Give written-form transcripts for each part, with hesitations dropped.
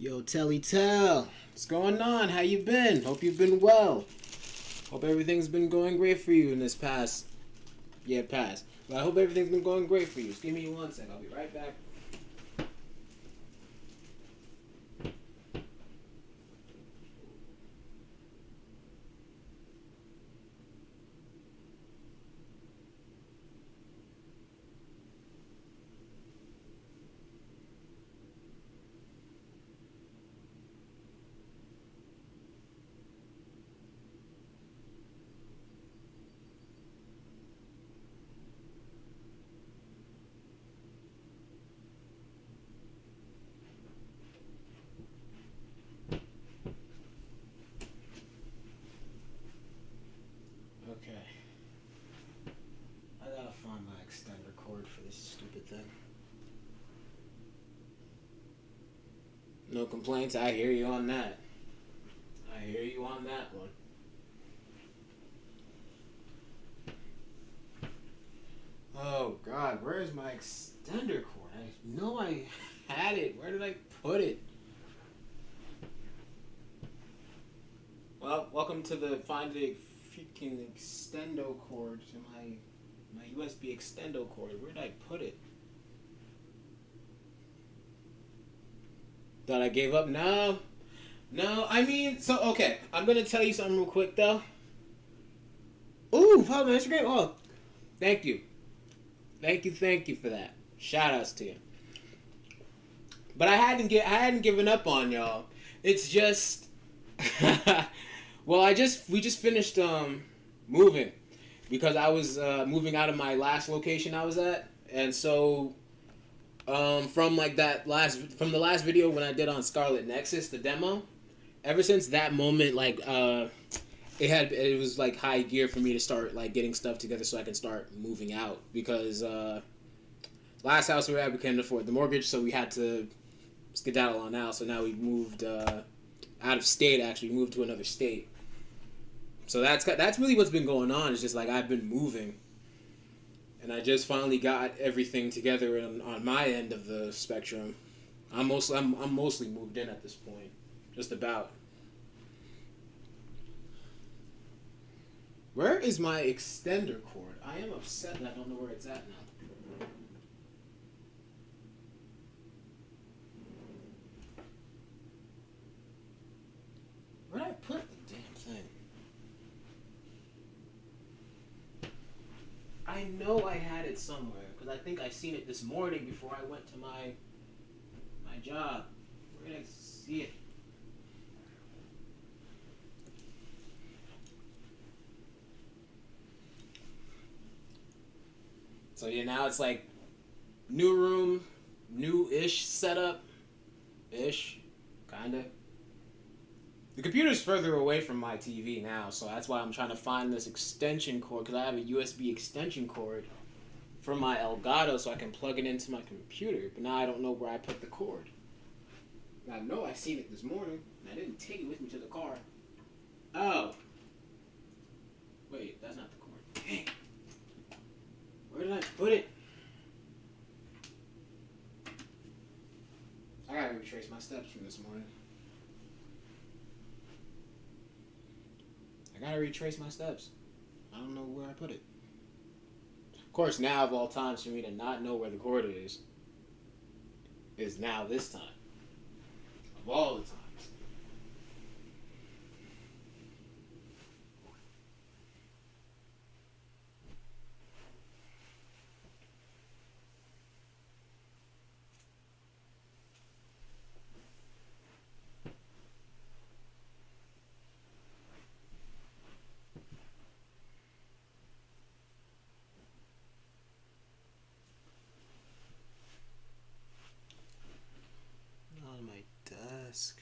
Yo, Telly Tell, what's going on? How you been? Hope you've been well. Hope everything's been going great for you in this past. But I hope everything's been going great for you. Just give me 1 sec. I'll be right back. Okay. I gotta find my extender cord for this stupid thing. No complaints. I hear you on that. I hear you on that one. Oh God, where's my extender cord? I know I had it. Where did I put it? Well, welcome to the find the freaking extendo cord to my USB extendo cord. Where did I put it? Thought I gave up? No. No, I mean, so, okay. I'm going to tell you something real quick, though. Ooh, follow my Instagram. Oh, thank you. Thank you for that. Shout outs to you. But I hadn't given up on y'all. It's just, well, we just finished moving because I was moving out of my last location I was at, and so from the last video when I did on Scarlet Nexus, the demo, ever since that moment, like it was like high gear for me to start like getting stuff together so I can start moving out because last house we were at we couldn't afford the mortgage, so we had to skedaddle on out. So now we moved out of state. Actually, we moved to another state. So that's really what's been going on. It's just like I've been moving, and I just finally got everything together on my end of the spectrum. I'm mostly moved in at this point, just about. Where is my extender cord? I am upset that I don't know where it's at now. Where did I put the damn thing? I know I had it somewhere because I think I seen it this morning before I went to my job. Where did I see it? So yeah, now it's like new room, new-ish setup, ish, kinda. The computer's further away from my TV now, so that's why I'm trying to find this extension cord because I have a USB extension cord from my Elgato so I can plug it into my computer. But now I don't know where I put the cord. I know I seen it this morning, and I didn't take it with me to the car. Oh. Wait, that's not the cord. Dang. Where did I put it? I gotta retrace my steps from this morning. I gotta retrace my steps. I don't know where I put it. Of course, now of all times for me to not know where the cord is now this time. Of all the times. On my desk.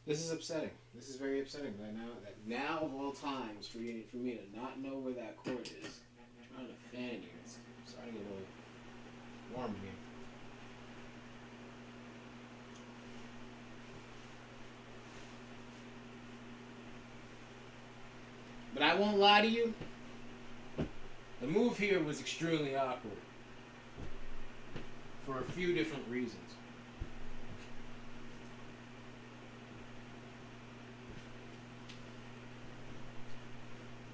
This is upsetting. This is very upsetting. Now of all times, for me to not know where that cord is. I'm trying to fan you. It's starting to get a little warm here. But I won't lie to you. The move here was extremely awkward. For a few different reasons.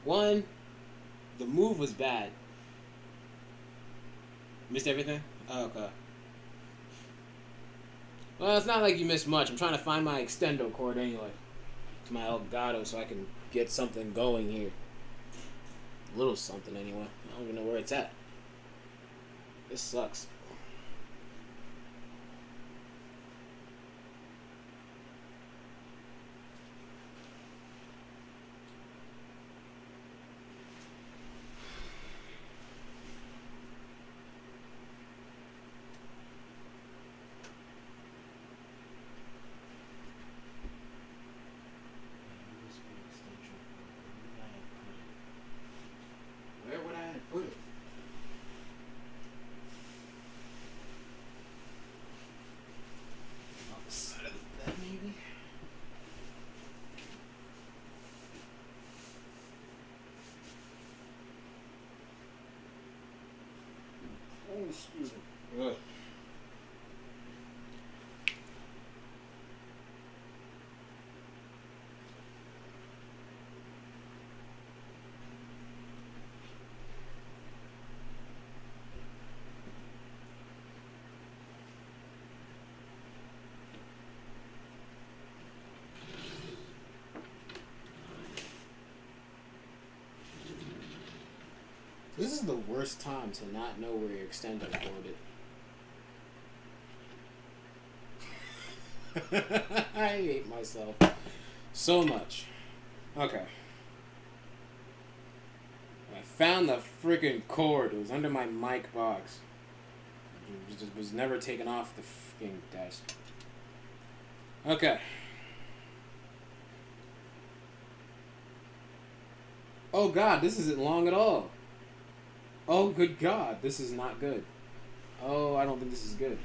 One, the move was bad. Missed everything? Oh, okay. Well, it's not like you missed much. I'm trying to find my extendo cord anyway. To my Elgato so I can get something going here. A little something anyway. I don't even know where it's at. This sucks. Where would I put it? Off the side of the bed, maybe? Oh, excuse me. Ugh. This is the worst time to not know where your extender cord is. I hate myself so much. Okay. I found the freaking cord. It was under my mic box. It was never taken off the freaking desk. Okay. Oh god, this isn't long at all. Oh good god, this is not good. Oh, I don't think this is good.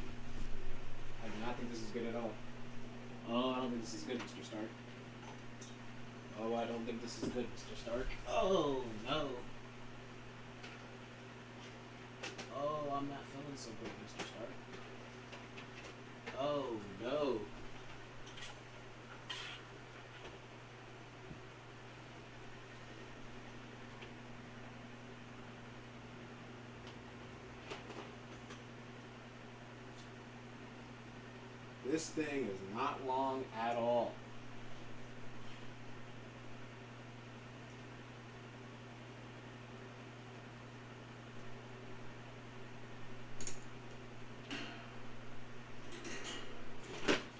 I do not think this is good at all. Oh, I don't think this is good, Mr. Stark. Oh, I don't think this is good, Mr. Stark. Oh, no. Oh, I'm not feeling so good, Mr. Stark. Oh, no. This thing is not long at all.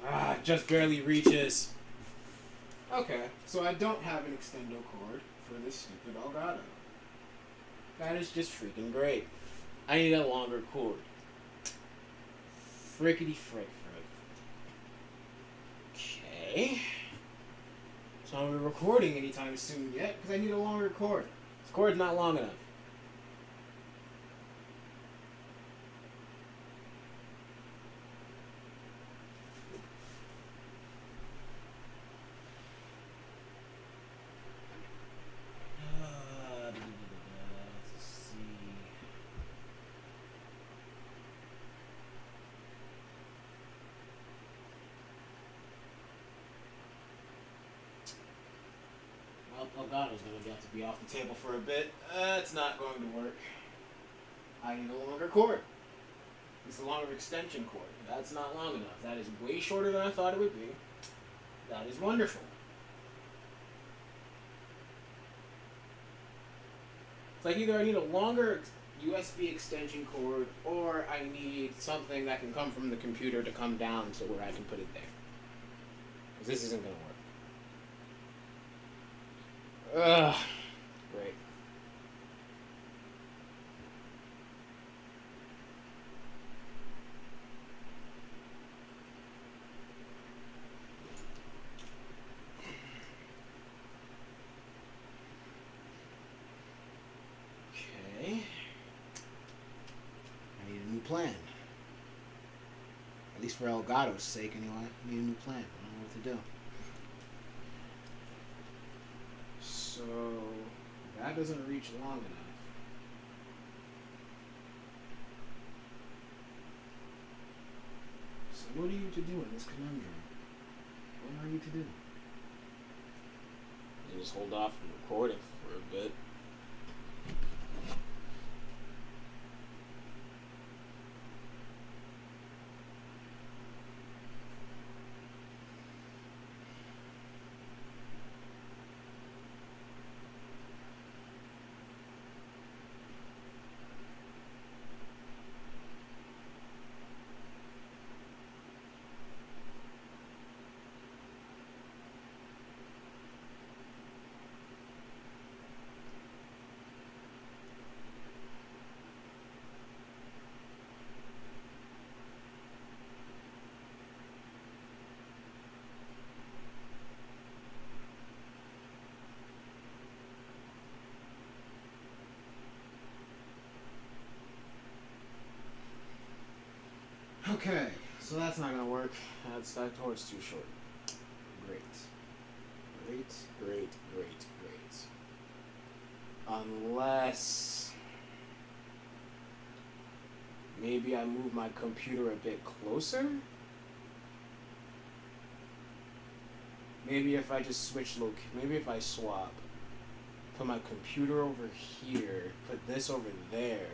Ah, it just barely reaches. Okay, so I don't have an extendo cord for this stupid Elgato. That is just freaking great. I need a longer cord. Frickety frick. Okay. So I'm not recording anytime soon yet because I need a longer cord. This cord's not long enough. Let's see. Well, Elgato's going to have to be off the table for a bit. It's not going to work. I need a longer cord. It's a longer extension cord. That's not long enough. That is way shorter than I thought it would be. That is wonderful. It's like either I need a longer USB extension cord or I need something that can come from the computer to come down so where I can put it there. Because this isn't going to work. Ugh. Great. plan. At least for Elgato's sake, anyway. I need a new plan. I don't know what to do. So that doesn't reach long enough. So what are you to do in this conundrum? What are you to do? You just hold off from recording for a bit. Okay, so that's not gonna work. That horse too short. Great. Unless maybe I move my computer a bit closer? Maybe if I just switch maybe if I swap. Put my computer over here, put this over there.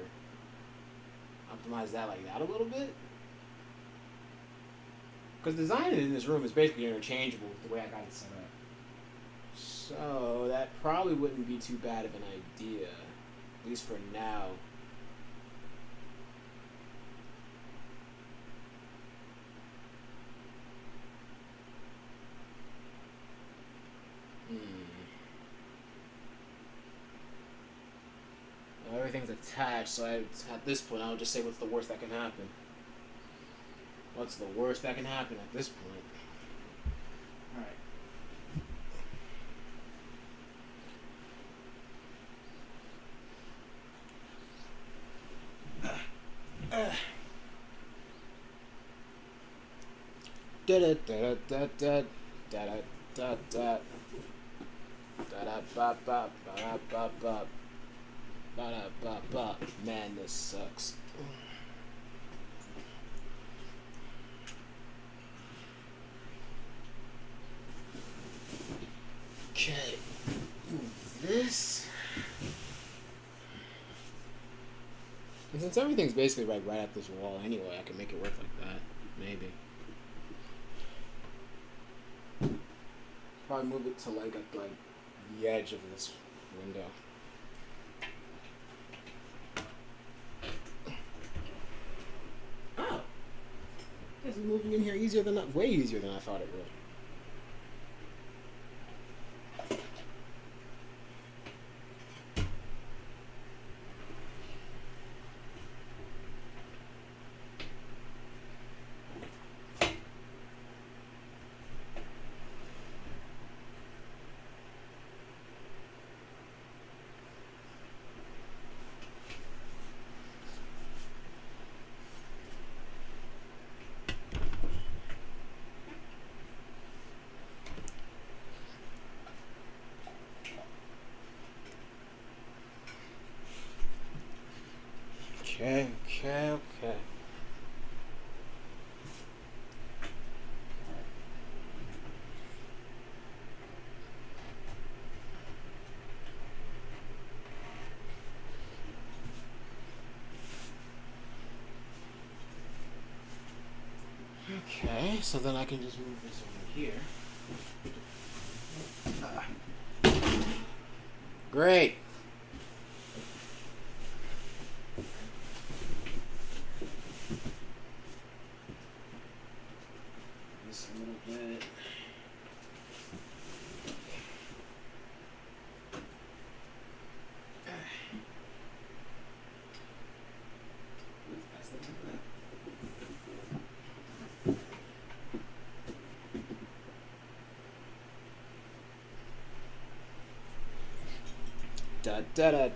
Optimize that like that a little bit? Because designing in this room is basically interchangeable with the way I got it set up. So that probably wouldn't be too bad of an idea. At least for now. Well, everything's attached, so at this point I'll just say what's the worst that can happen. What's the worst that can happen at this point? Alright. Da da da da da da da da da ba ba ba ba ba ba ba ba. Man, this sucks. Okay, move this. And since everything's basically right at this wall anyway, I can make it work like that. Maybe. Probably move it to like at the edge of this window. Oh, this is moving in here way easier than I thought it would. Okay. Okay, so then I can just move this over here. Great. This a little bit. Da da da.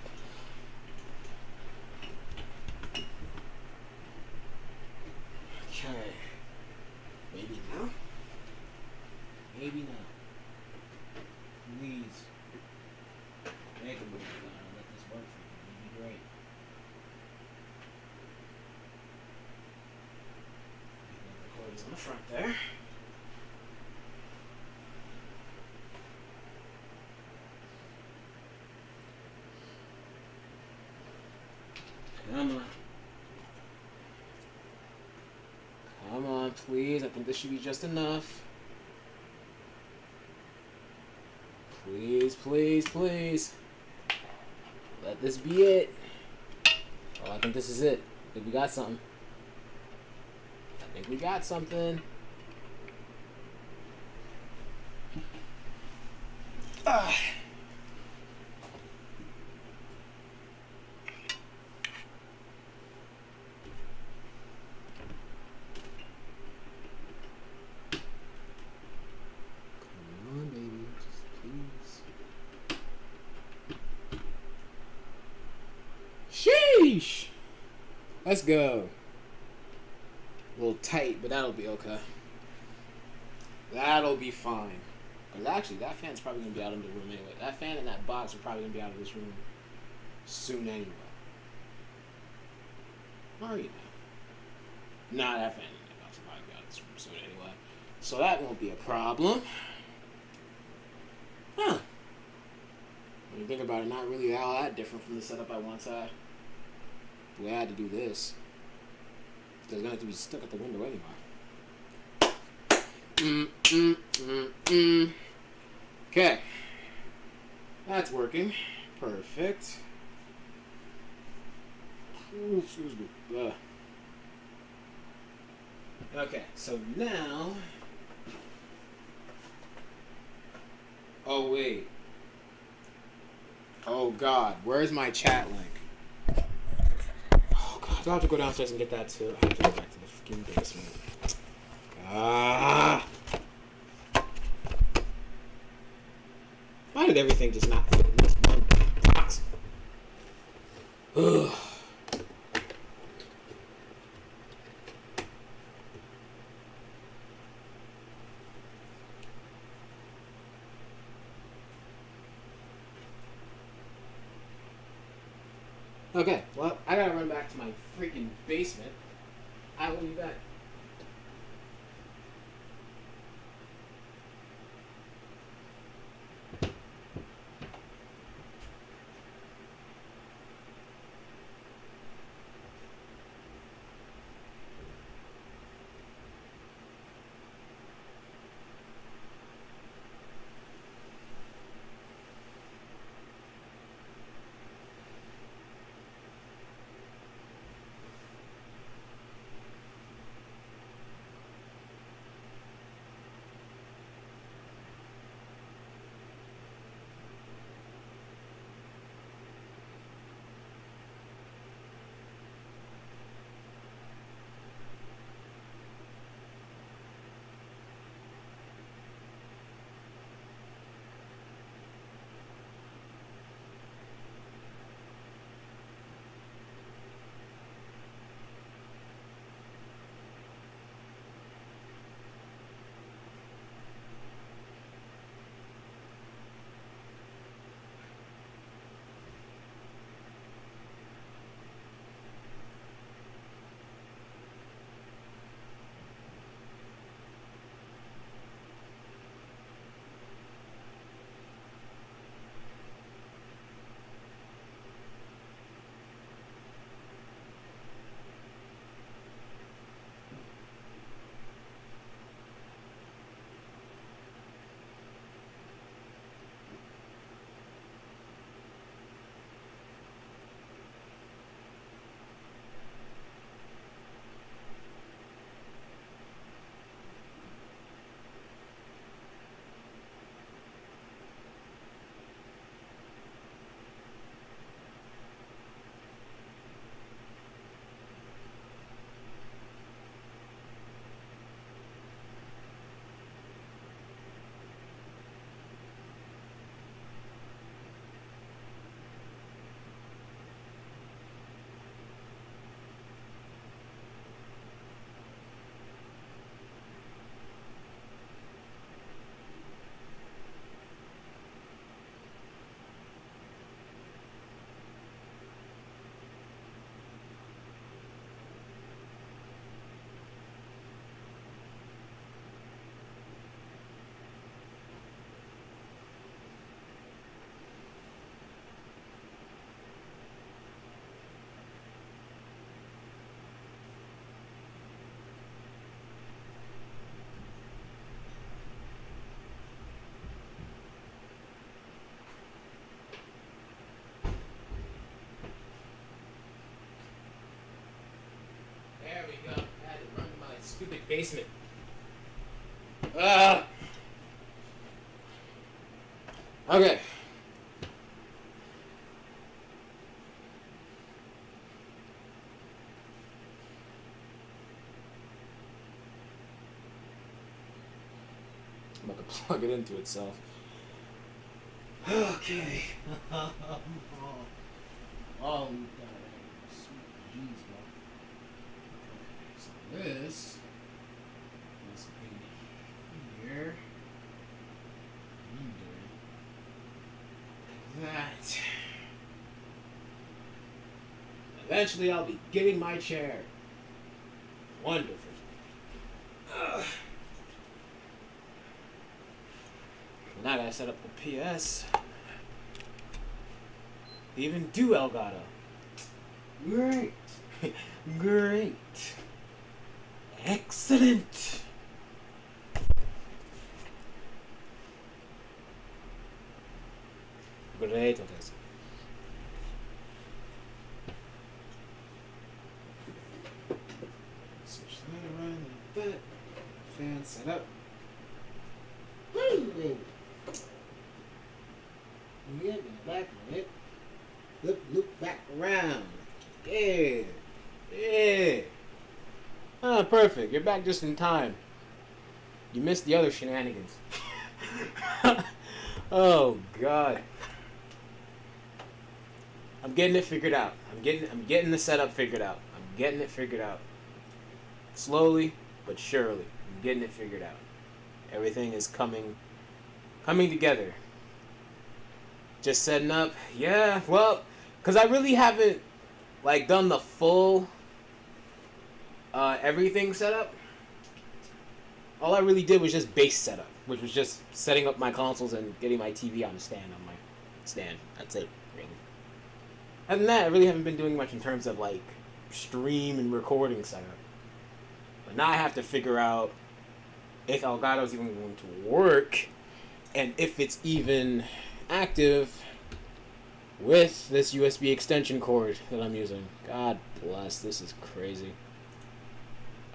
front there. Come on. Come on, please. I think this should be just enough. Please, please, please. Let this be it. Oh, I think this is it. I think we got something. I think we got something. Ah. Come on, baby. Just please. Sheesh. Let's go. A little tight, but that'll be okay. That'll be fine. Because actually, that fan's probably going to be out of the room anyway. That fan and that box are probably going to be out of this room soon anyway. Where are you now? Nah, that fan and that box will probably be out of this room soon anyway. So that won't be a problem. Huh. When you think about it, not really all that different from the setup I once had. The way I had to do this. Because it's going to have to be stuck at the window anyway. Okay. That's working. Perfect. Ooh, excuse me. Ugh. Okay, so now... Oh, wait. Oh, God. Where's my chat link? Oh, God. Do I have to go downstairs and get that, too? I have to go back to the fucking basement. Ah! Why did everything just not fit in this one box? Ugh. Okay, well, I gotta run back to my freaking basement. I will be back. Basement. Okay. I'm about to plug it into itself. Okay. Oh, sweet jeez, bro. So this is in here. Like that. Eventually, I'll be getting my chair. Wonderful. Now I gotta set up the PS. Even do Elgato. Great. Great. Excellent. Great. Switch that around like that. Fan set up. Woo! Yeah, back on it. Loop back around. Yeah. Yeah. Ah, perfect. You're back just in time. You missed the other shenanigans. Oh God. I'm getting it figured out. I'm getting the setup figured out. I'm getting it figured out. Slowly but surely. I'm getting it figured out. Everything is coming together. Just setting up. Yeah, well, because I really haven't like done the full everything setup. All I really did was just base setup, which was just setting up my consoles and getting my TV on my stand. That's it, really. Other than that, I really haven't been doing much in terms of like stream and recording setup. But now I have to figure out if Elgato's even going to work and if it's even active with this USB extension cord that I'm using. God bless, this is crazy.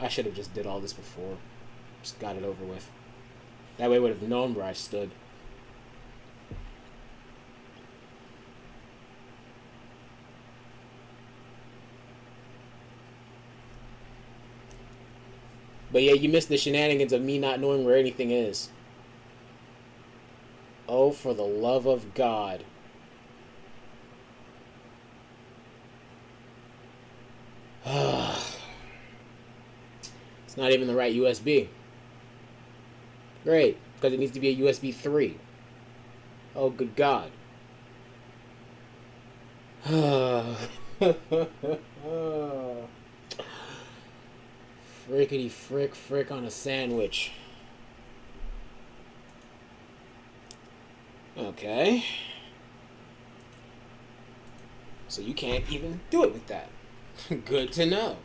I should have just did all this before. Just got it over with. That way I would have known where I stood. But yeah, you missed the shenanigans of me not knowing where anything is. Oh, for the love of God. It's not even the right USB. Great, because it needs to be a USB 3. Oh, good God. Frickety frick on a sandwich. Okay. So you can't even do it with that. Good to know.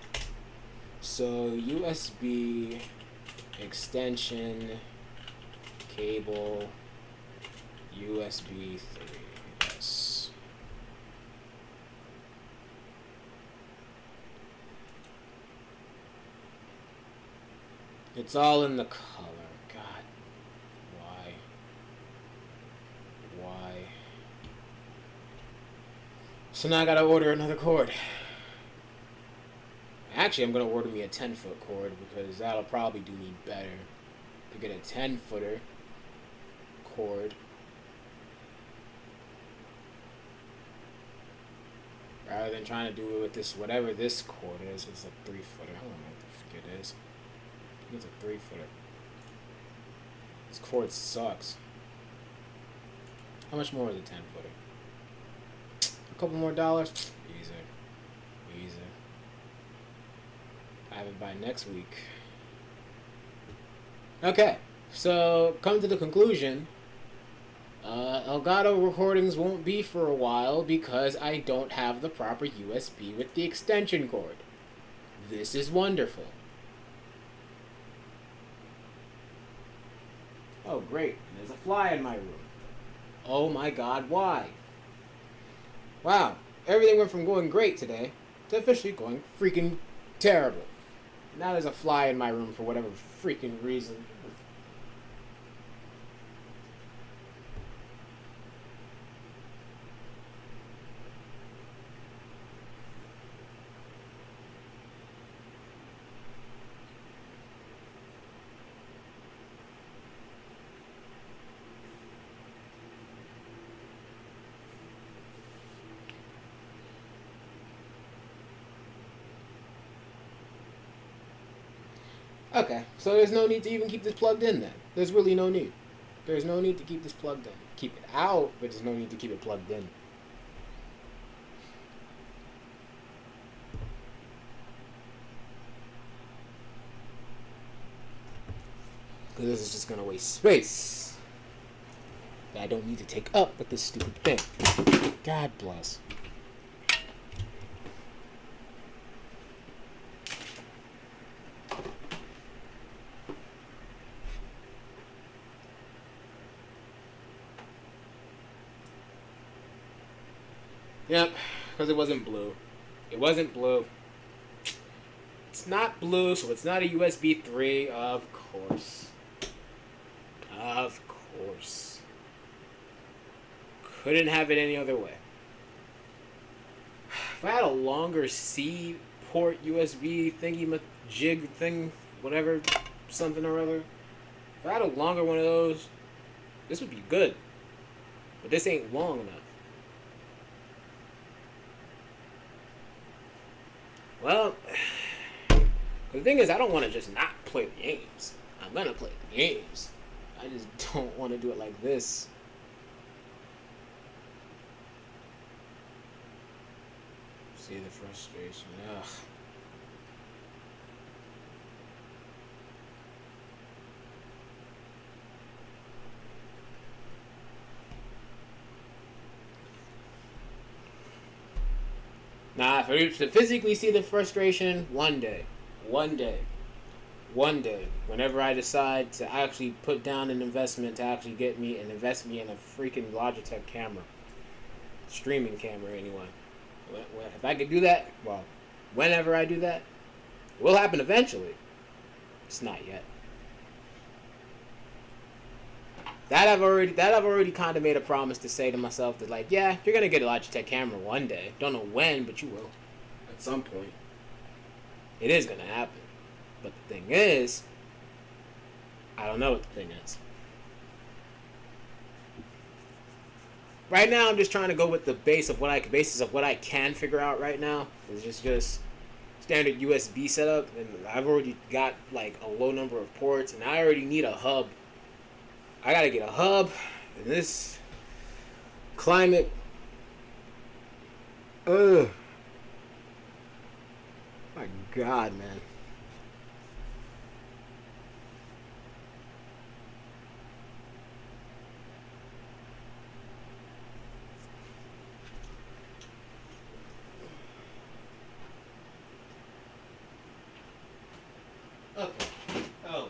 So USB extension cable USB 3. Yes. It's all in the color. God. Why? So now I gotta order another cord. Actually, I'm gonna order me a 10-foot cord because that'll probably do me better to get a 10-footer cord rather than trying to do it with this whatever this cord is. It's a 3-footer. I don't know what the fuck it is. I think it's a 3-footer. This cord sucks. How much more is a 10-footer? A couple more dollars? Easy. I have it by next week. Okay, so come to the conclusion, Elgato recordings won't be for a while because I don't have the proper USB with the extension cord. This is wonderful. Oh great, there's a fly in my room. Oh my God, why? Wow, everything went from going great today to officially going freaking terrible. Now there's a fly in my room for whatever freaking reason. Okay, so there's no need to even keep this plugged in then. There's really no need. There's no need to keep this plugged in. Keep it out, but there's no need to keep it plugged in. Because this is just going to waste space that I don't need to take up with this stupid thing. God bless. Yep, because it wasn't blue. It wasn't blue. It's not blue, so it's not a USB 3. Of course. Of course. Couldn't have it any other way. If I had a longer C port USB thingy jig thing, whatever, something or other. If I had a longer one of those, this would be good. But this ain't long enough. Well, the thing is, I don't want to just not play the games. I'm gonna play the games. I just don't want to do it like this. See the frustration. Ugh. Nah, to physically see the frustration, one day. Whenever I decide to actually put down an investment to actually get me and invest me in a freaking Logitech camera. Streaming camera, anyway. If I could do that, well, whenever I do that, it will happen eventually. It's not yet. That I've already kind of made a promise to say to myself that, like, yeah, you're gonna get a Logitech camera one day. Don't know when, but you will. At some point. It is gonna happen. But the thing is, I don't know what the thing is. Right now, I'm just trying to go with the basis of what I can figure out right now. It's just standard USB setup, and I've already got like a low number of ports, and I already need a hub. I gotta get a hub in this climate. Ugh. My God, man. Okay. Oh.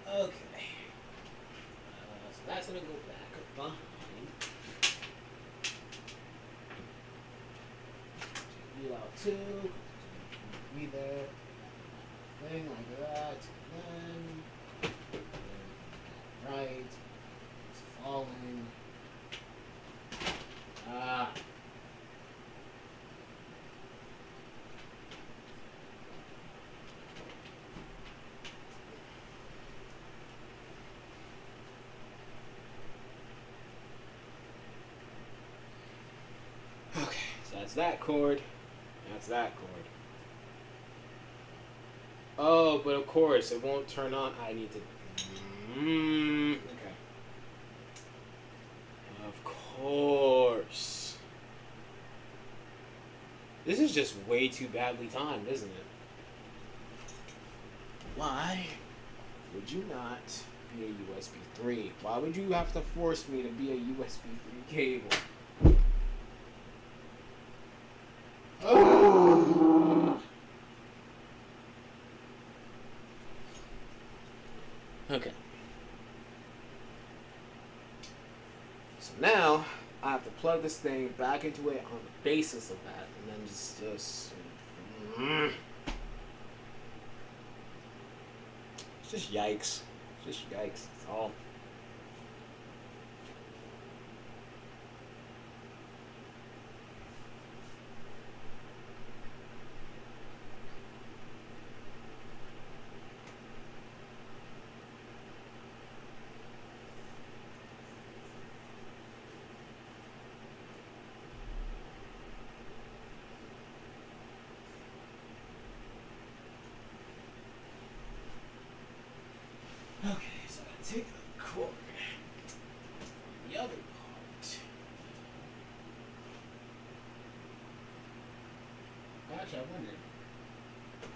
Okay. So that's gonna go back behind. Wheel out two. Be there. Thing like that. Then. Right. It's falling. Ah. Okay, so that's that cord. That's that cord. Oh, but of course, it won't turn on. I need to... okay. Of course. This is just way too badly timed, isn't it? Why would you not be a USB 3? Why would you have to force me to be a USB 3 cable? Oh. Okay. So now I have to plug this thing back into it on the basis of that, and then just Just yikes. Just yikes. That's all. Okay, so I take the cord from the other part. Actually, I wondered.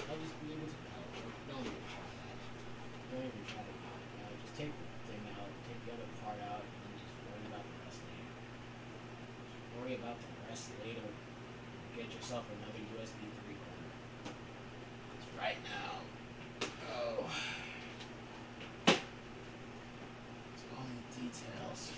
I'll just be able to don't even try that. Don't even try to pop it out. Just take the thing out, take the other part out, and then just worry about the rest later. Just worry about the rest later. Get yourself another USB 3 cord. Because right now, oh. All the details.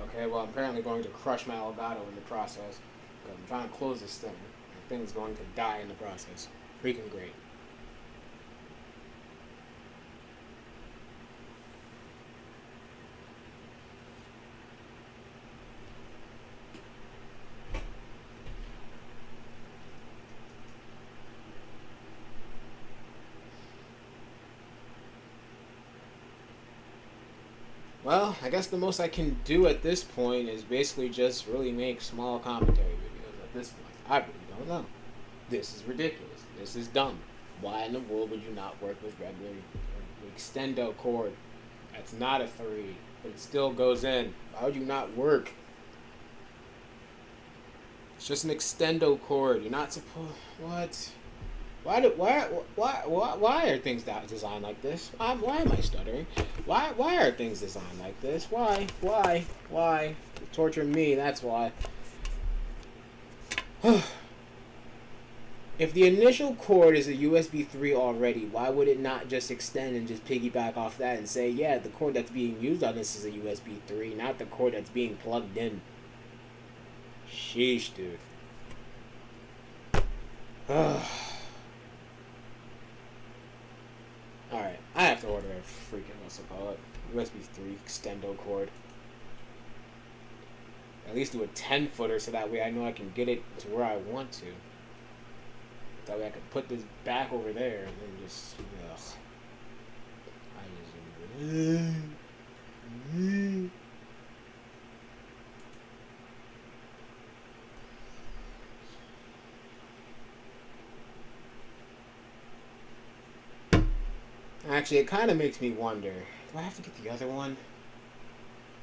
Okay, well, I'm apparently going to crush my Elgato in the process. Because I'm trying to close this thing. The thing's going to die in the process. Freaking great. Well, I guess the most I can do at this point is basically just really make small commentary videos at this point. I really don't know. This is ridiculous. This is dumb. Why in the world would you not work with regular extendo cord? That's not a 3, but it still goes in. Why would you not work? It's just an extendo cord. You're not supposed. What? Why are things designed like this? Why am I stuttering? Why are things designed like this? Why? Torturing me, that's why. If the initial cord is a USB 3 already, why would it not just extend and just piggyback off that and say, yeah, the cord that's being used on this is a USB 3, not the cord that's being plugged in? Sheesh, dude. Alright, I have to order a freaking, what's it called? USB 3 extendo cord. At least do a 10-footer so that way I know I can get it to where I want to. That way I can put this back over there and then just, ugh. Actually, it kind of makes me wonder, do I have to get the other one?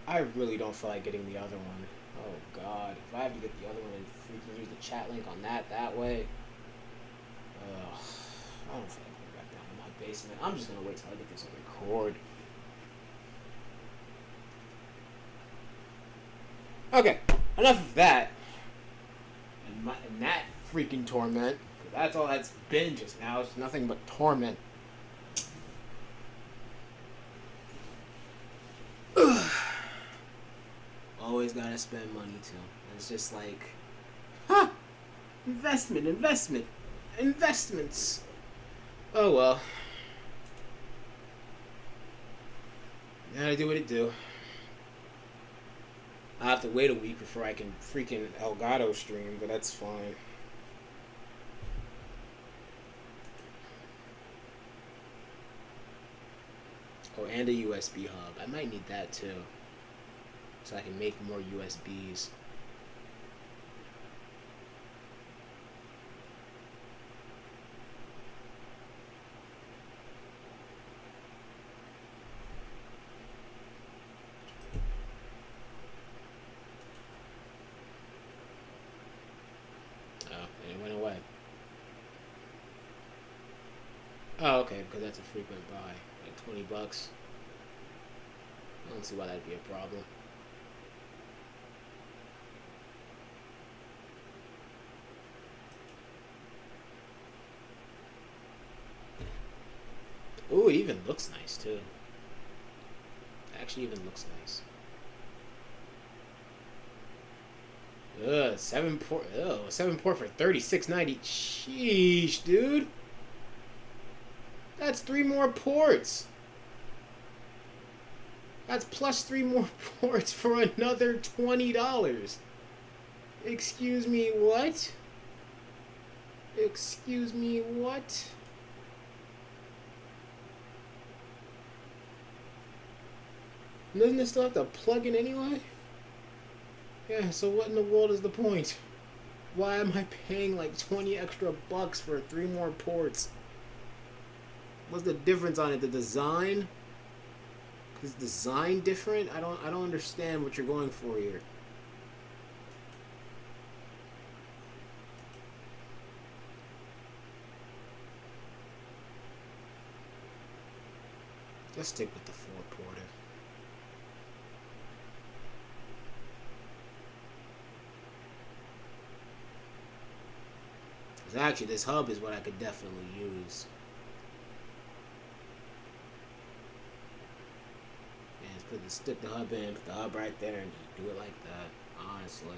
I really don't feel like getting the other one. Oh god, if I have to get the other one and freaking use the chat link on that way. Ugh, I don't feel like going back down to my basement. I'm just gonna wait till I get this other cord. Okay, enough of that. And that freaking torment. That's all that's been just now. It's nothing but torment. Always gotta spend money too. And it's just like, investments. Oh well. Gotta do what it do. I have to wait a week before I can freaking Elgato stream, but that's fine. Oh, and a USB hub. I might need that too. So I can make more USBs. okay, because that's a frequent buy. Like 20 bucks. I don't see why that'd be a problem. Ooh, it even looks nice too. It actually even looks nice. Ugh, 7 port. Oh, 7 port for $36.90. Sheesh, dude. That's 3 more ports. That's plus 3 more ports for another $20. Excuse me, what? Excuse me, what? Doesn't it still have to plug in anyway? Yeah, so what in the world is the point? Why am I paying like 20 extra bucks for 3 more ports? What's the difference on it? The design? Is design different? I don't understand what you're going for here. Let's stick with the 4-porter. Actually, this hub is what I could definitely use. Yeah, stick the hub in, put the hub right there, and just do it like that. Honestly.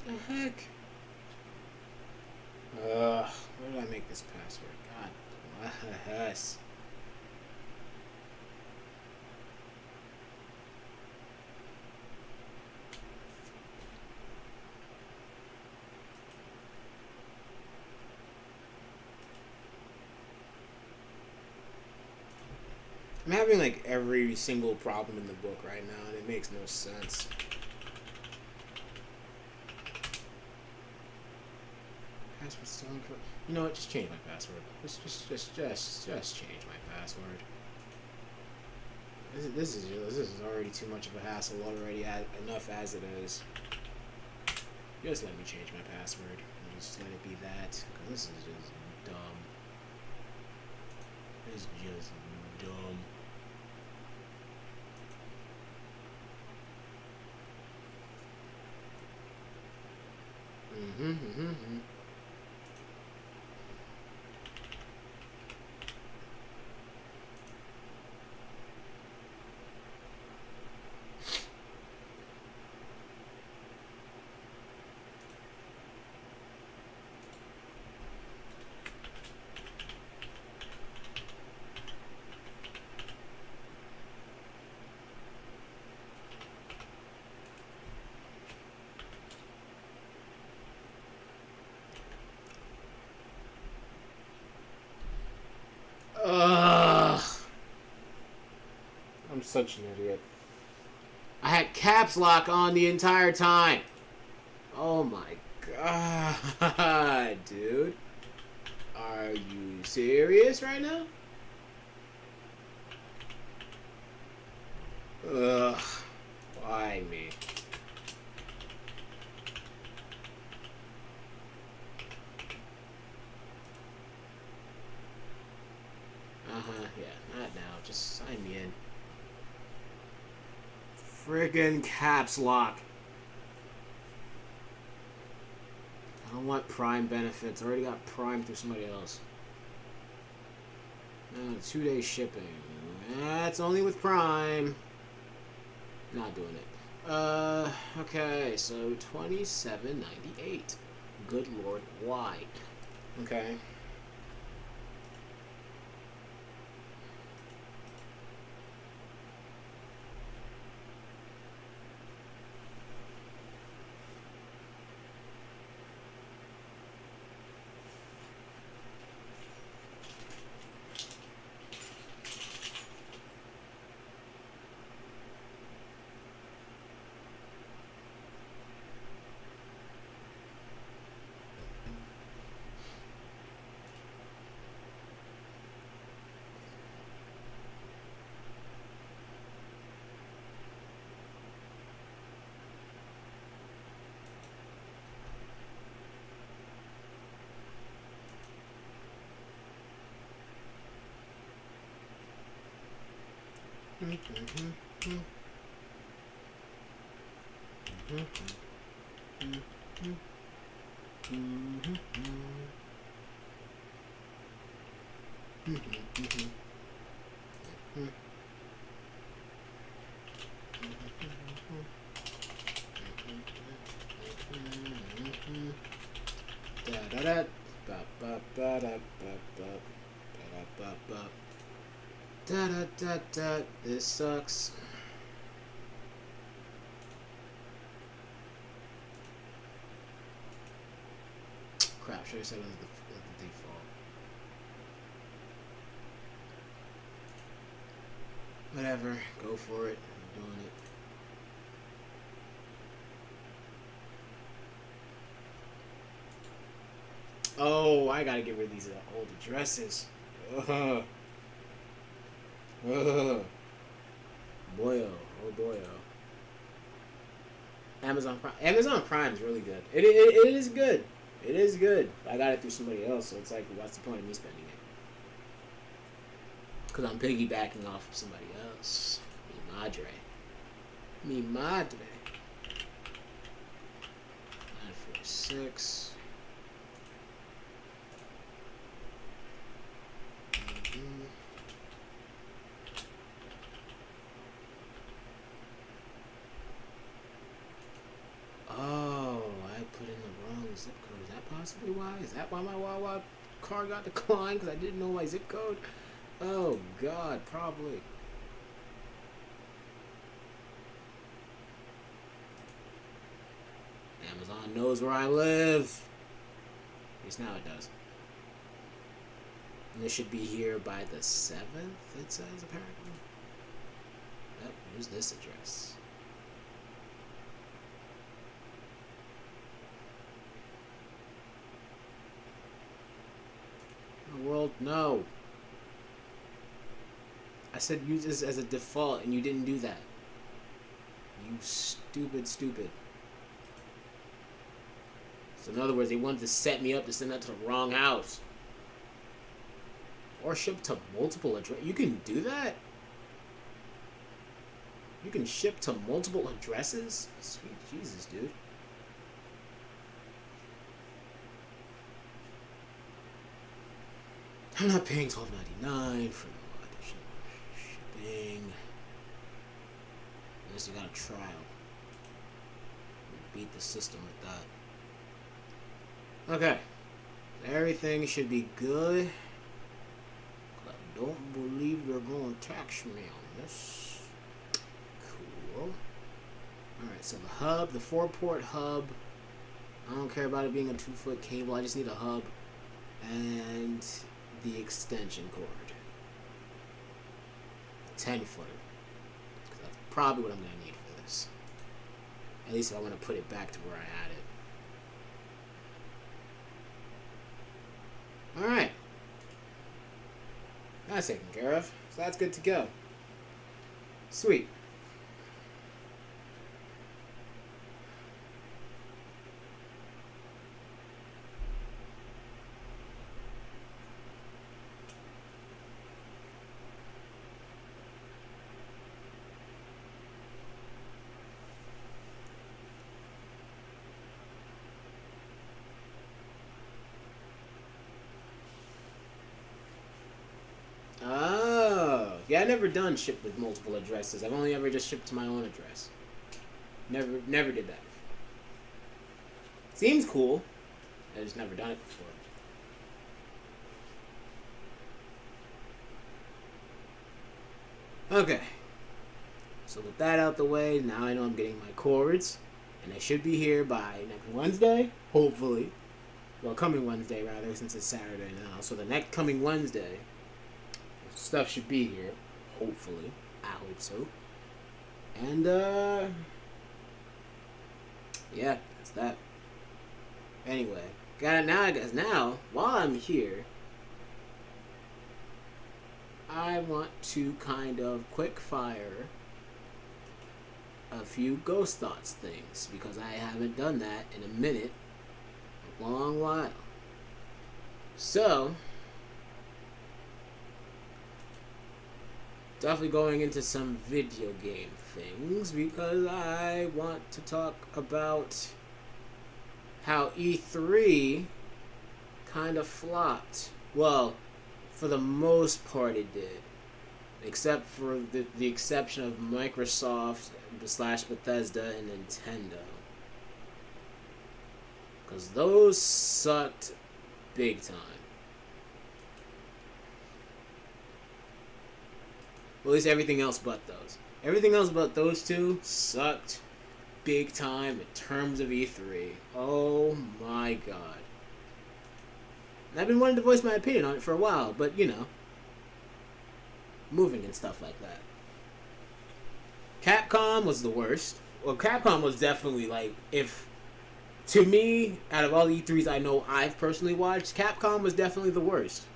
The heck? Where did I make this password? God bless. I'm having like every single problem in the book right now, and it makes no sense. Password still incorrect. You know what? Just change my password. Just change my password. This is already too much of a hassle already. Enough as it is. Just let me change my password and just let it be that. Cause this is just dumb. It's just dumb. Mm-hmm. Ugh. I'm such an idiot. I had caps lock on the entire time. Oh my god, dude. Are you serious right now? Ugh. Why me? Yeah, not now. Just sign me in. Friggin' caps lock. I don't want Prime benefits. I already got Prime through somebody else. 2-day shipping. That's only with Prime. Not doing it. Okay, so $27.98. Good lord, why? Okay. This sucks. Crap, should I said it was the default. Whatever, go for it. I'm doing it. Oh, I gotta get rid of these old addresses. Ugh. Ugh. Boyo. Oh, boyo. Amazon Prime. Amazon Prime is really good. It is good. It is good. I got it through somebody else, so it's like, what's the point of me spending it? Because I'm piggybacking off of somebody else. Mi madre. Mi madre. 946. Oh, I put in the wrong zip code. Is that possibly why? Is that why my Wawa card got declined? Because I didn't know my zip code? Oh, God, probably. Amazon knows where I live. At least now it does. And this should be here by the 7th, it says, apparently. Yep, here's this address. World, no. I said use this as a default and you didn't do that. You stupid. So in other words, they wanted to set me up to send that to the wrong house. Or ship to multiple addresses. You can do that? You can ship to multiple addresses? Sweet Jesus, dude. I'm not paying $12.99 for no additional shipping. Unless you got a trial. Beat the system with that. Okay. Everything should be good. I don't believe they're going to tax me on this. Cool. Alright, so the hub, the 4-port hub. I don't care about it being a 2-foot cable. I just need a hub. And the extension cord. 10-footer. Because that's probably what I'm going to need for this. At least if I want to put it back to where I had it. Alright. That's taken care of. So that's good to go. Sweet. Yeah, I never done ship with multiple addresses. I've only ever just shipped to my own address. Never did that. Seems cool. I just never done it before. Okay. So with that out the way, now I know I'm getting my cords. And they should be here by next Wednesday, hopefully. Well, coming Wednesday, rather, since it's Saturday now. So the next coming Wednesday, stuff should be here. Hopefully. I hope so. And, yeah, that's that. Anyway, got it now, I guess. Now, while I'm here, I want to kind of quick fire a few Ghost Thoughts things, because I haven't done that in a minute, a long while. So, definitely going into some video game things because I want to talk about how E3 kind of flopped. Well, for the most part, it did, except for the exception of Microsoft slash Bethesda and Nintendo, because those sucked big time. Well, at least everything else but those. Everything else but those two sucked big time in terms of E3. Oh my god. And I've been wanting to voice my opinion on it for a while, but you know, moving and stuff like that. Capcom was the worst. Well, Capcom was definitely like, if to me, out of all the E3s I know I've personally watched, Capcom was definitely the worst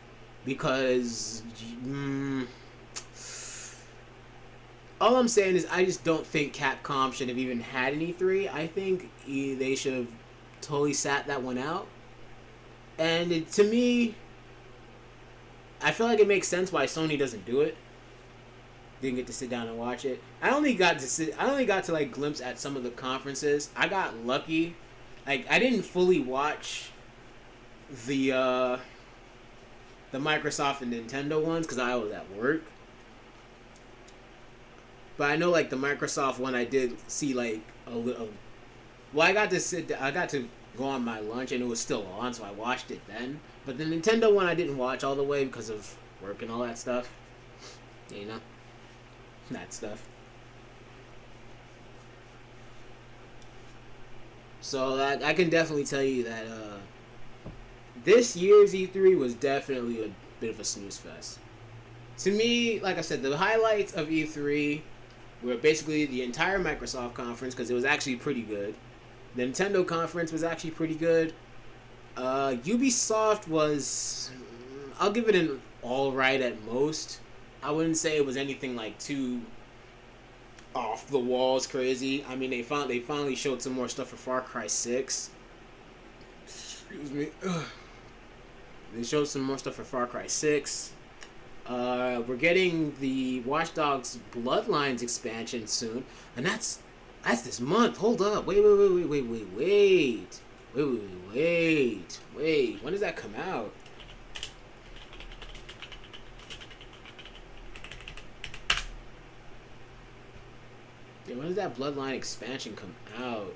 because. All I'm saying is I just don't think Capcom should have even had an E3. I think they should have totally sat that one out. And to me, I feel like it makes sense why Sony doesn't do it. Didn't get to sit down and watch it. I only got to like glimpse at some of the conferences. I got lucky. Like I didn't fully watch the Microsoft and Nintendo ones because I was at work. But I know, like, the Microsoft one, I did see, like, a little. Well, I got to go on my lunch, and it was still on, so I watched it then. But the Nintendo one, I didn't watch all the way because of work and all that stuff. You know? That stuff. So, I can definitely tell you that this year's E3 was definitely a bit of a snooze fest. To me, like I said, the highlights of E3 were basically the entire Microsoft conference because it was actually pretty good. The Nintendo conference was actually pretty good. Ubisoft was, I'll give it an alright at most. I wouldn't say it was anything like too off the walls crazy. I mean, they finally showed some more stuff for Far Cry 6. Excuse me. They showed some more stuff for Far Cry 6. We're getting the Watch Dogs Bloodlines expansion soon, and that's this month. Hold up, wait. When does that come out? Yeah, when does that Bloodline expansion come out?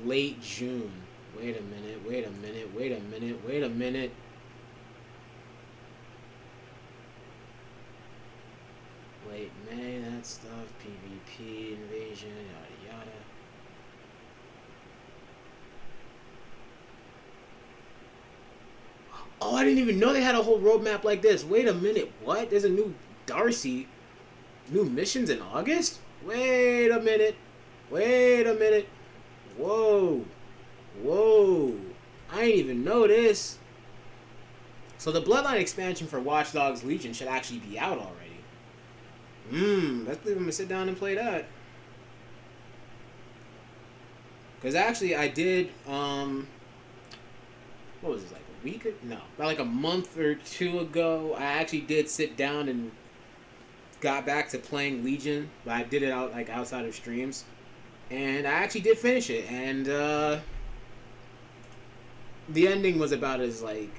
Late June. Wait a minute. Late May, that stuff, PvP, invasion, yada yada. Oh, I didn't even know they had a whole roadmap like this. Wait a minute, what? There's a new Darcy, new missions in August? Wait a minute. Whoa. I didn't even know this. So the Bloodline expansion for Watch Dogs Legion should actually be out already. Let's leave him to sit down and play that. Because actually I did, what was this, like a week? No, about like a month or two ago, I actually did sit down and got back to playing Legion. But I did it out like outside of streams. And I actually did finish it. And the ending was about as like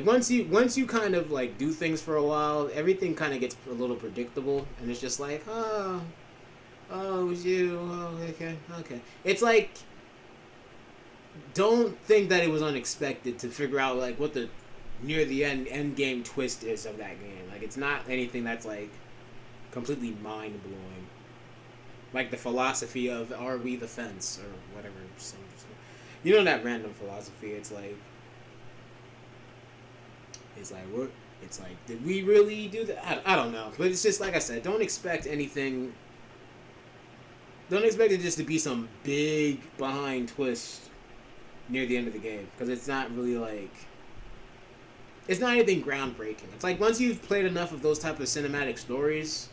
once you kind of like do things for a while, everything kind of gets a little predictable, and it's just like, oh, it was you. Oh, okay. It's like, don't think that it was unexpected to figure out like what the near the end game twist is of that game. Like, it's not anything that's like completely mind blowing. Like the philosophy of "Are we the fence?" or whatever. You know that random philosophy. It's like, what? It's like, did we really do that? I don't know. But it's just, like I said, don't expect anything. Don't expect it just to be some big behind twist near the end of the game. Because it's not really like, it's not anything groundbreaking. It's like, once you've played enough of those type of cinematic stories,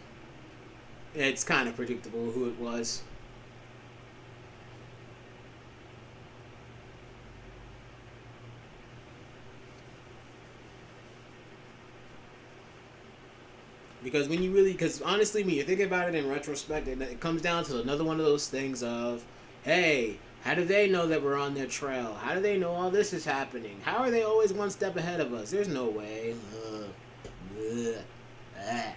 it's kind of predictable who it was. Because when you really, because honestly, when you think about it in retrospect, it comes down to another one of those things of, hey, how do they know that we're on their trail? How do they know all this is happening? How are they always one step ahead of us? There's no way. Ugh. Ah.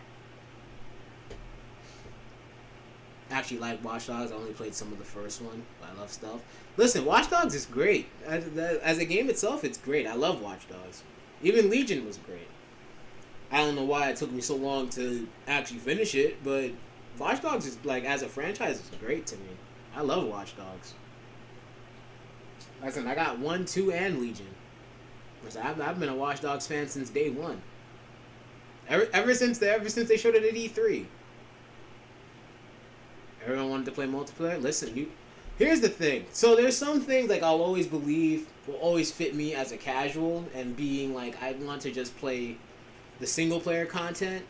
Actually, like Watch Dogs, I only played some of the first one, but I love stuff. Listen, Watch Dogs is great. As a game itself, it's great. I love Watch Dogs. Even Legion was great. I don't know why it took me so long to actually finish it, but Watch Dogs is, like, as a franchise, is great to me. I love Watch Dogs. Listen, I got 1, 2, and Legion. Listen, I've been a Watch Dogs fan since day one. Ever since they showed it at E3. Everyone wanted to play multiplayer. Listen, here's the thing. So there's some things like I'll always believe will always fit me as a casual, and being like I want to just play the single player content.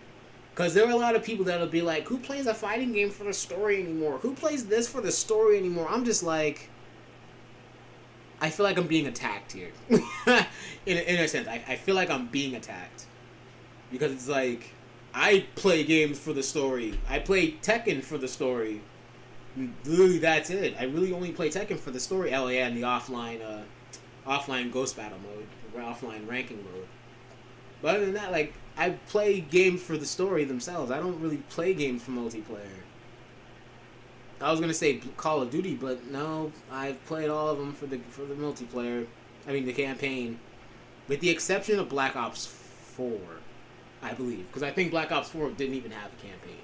Because there are a lot of people that'll be like, who plays a fighting game for the story anymore? Who plays this for the story anymore? I'm just like, I feel like I'm being attacked here. in a sense, I feel like I'm being attacked. Because it's like, I play games for the story. I play Tekken for the story. Literally, that's it. I really only play Tekken for the story. Oh yeah, and the offline ghost battle mode, or offline ranking mode. But other than that, like, I play games for the story themselves. I don't really play games for multiplayer. I was gonna say Call of Duty, but no, I've played all of them for the multiplayer. I mean the campaign, with the exception of Black Ops 4, I believe, because I think Black Ops 4 didn't even have a campaign.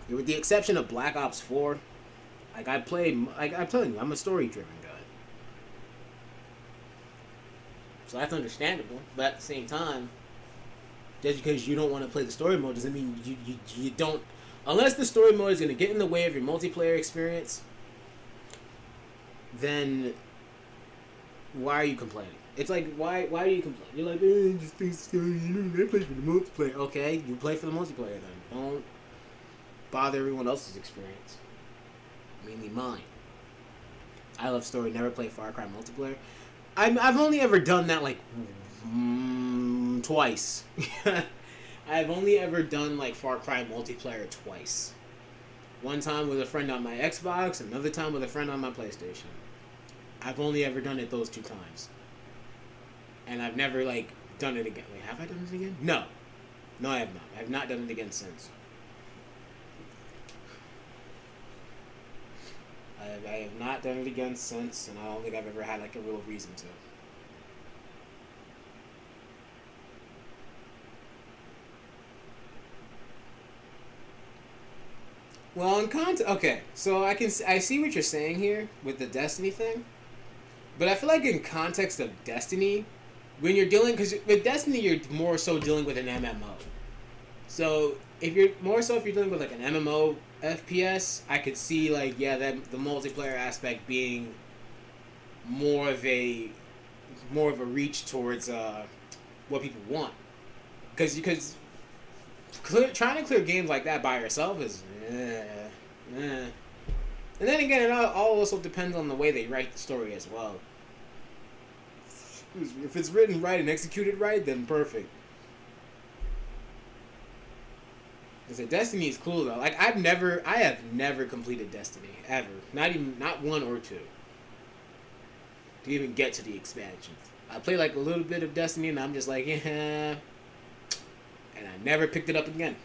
With the exception of Black Ops 4, like I'm telling you, I'm a story-driven guy. So that's understandable, but at the same time, just because you don't want to play the story mode doesn't mean you don't. Unless the story mode is going to get in the way of your multiplayer experience, then why are you complaining? It's like, why do you complain? You're like, just think story, I play for the multiplayer. Okay, you play for the multiplayer then. Don't bother everyone else's experience. Mainly mine. I love story, never play Far Cry multiplayer. I've only ever done that like twice. I've only ever done like Far Cry multiplayer twice. One time with a friend on my Xbox, another time with a friend on my PlayStation. I've only ever done it those 2 times. And I've never like done it again. Wait, have I done it again? No. No, I have not. I have not done it again since. I have not done it again since, and I don't think I've ever had like a real reason to. Well, in context, okay, so I see what you're saying here with the Destiny thing, but I feel like in context of Destiny, when you're dealing, because with Destiny you're more so dealing with an MMO. So if you're dealing with like an MMO FPS, I could see like that the multiplayer aspect being more of a reach towards what people want, because trying to clear games like that by yourself is and then again it all also depends on the way they write the story as well. If it's written right and executed right, then perfect. So Destiny is cool though. Like I have never completed Destiny ever. Not 1 or 2. To even get to the expansions. I played like a little bit of Destiny and I'm just like, yeah, and I never picked it up again.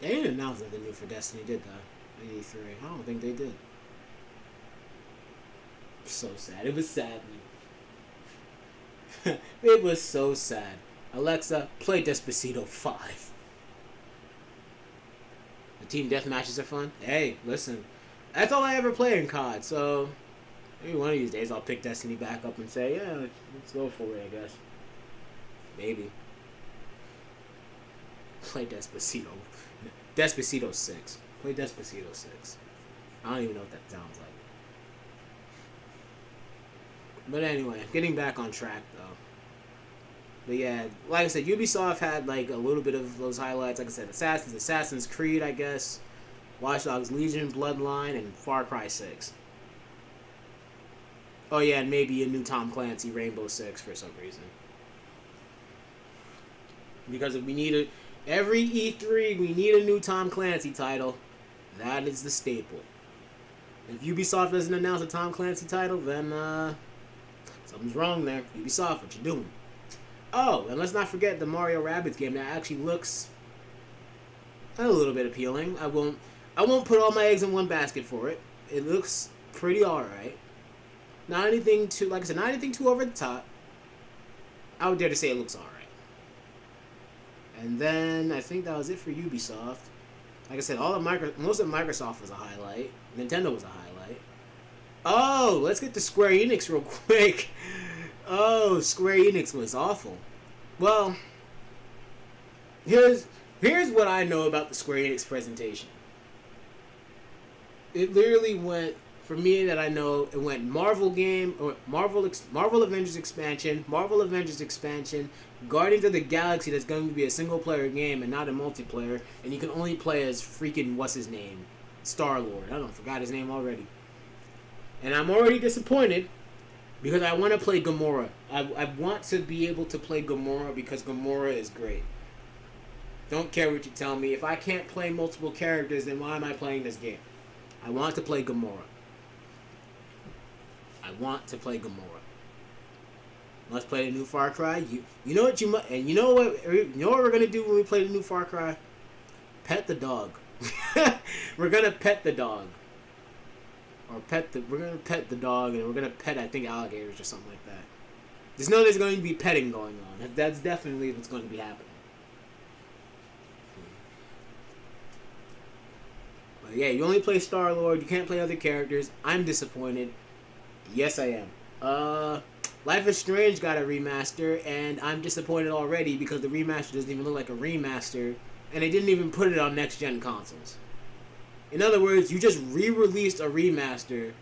They didn't announce anything new for Destiny, did they? E3. I don't think they did. So sad. It was sad. It was so sad. Alexa, play Despacito 5. The team deathmatches are fun. Hey, listen. That's all I ever play in COD, so maybe one of these days I'll pick Destiny back up and say, yeah, let's go for it, I guess. Maybe. Play Despacito. Despacito 6. Play Despacito 6. I don't even know what that sounds like. But anyway, getting back on track though. But yeah, like I said, Ubisoft had like a little bit of those highlights. Like I said, Assassin's Creed, I guess, Watch Dogs Legion, Bloodline, and Far Cry 6. Oh yeah, and maybe a new Tom Clancy, Rainbow Six, for some reason. Because if we need every E3, we need a new Tom Clancy title. That is the staple. If Ubisoft doesn't announce a Tom Clancy title, then something's wrong there. Ubisoft, what you doing? Oh, and let's not forget the Mario Rabbids game that actually looks a little bit appealing. I won't put all my eggs in one basket for it. It looks pretty alright. Not anything too, like I said, not anything too over the top. I would dare to say it looks alright. And then I think that was it for Ubisoft. Like I said, most of Microsoft was a highlight. Nintendo was a highlight. Oh, let's get to Square Enix real quick. Oh, Square Enix was awful. Well, here's what I know about the Square Enix presentation. It literally went, for me that I know, it went Marvel Avengers expansion, Guardians of the Galaxy that's going to be a single player game and not a multiplayer, and you can only play as freaking what's his name, Star-Lord. I don't know, forgot his name already. And I'm already disappointed. Because I want to play Gamora. I want to be able to play Gamora because Gamora is great. Don't care what you tell me. If I can't play multiple characters, then why am I playing this game? I want to play Gamora. I want to play Gamora. Let's play the new Far Cry. You know what you know what we're gonna do when we play the new Far Cry? Pet the dog. We're gonna pet the dog. We're gonna pet the dog, and we're gonna pet, I think, alligators or something like that. Just know there's going to be petting going on. That's definitely what's going to be happening. But yeah, you only play Star-Lord. You can't play other characters. I'm disappointed. Yes, I am. Life is Strange got a remaster, and I'm disappointed already because the remaster doesn't even look like a remaster, and they didn't even put it on next-gen consoles. In other words, you just re-released a remaster.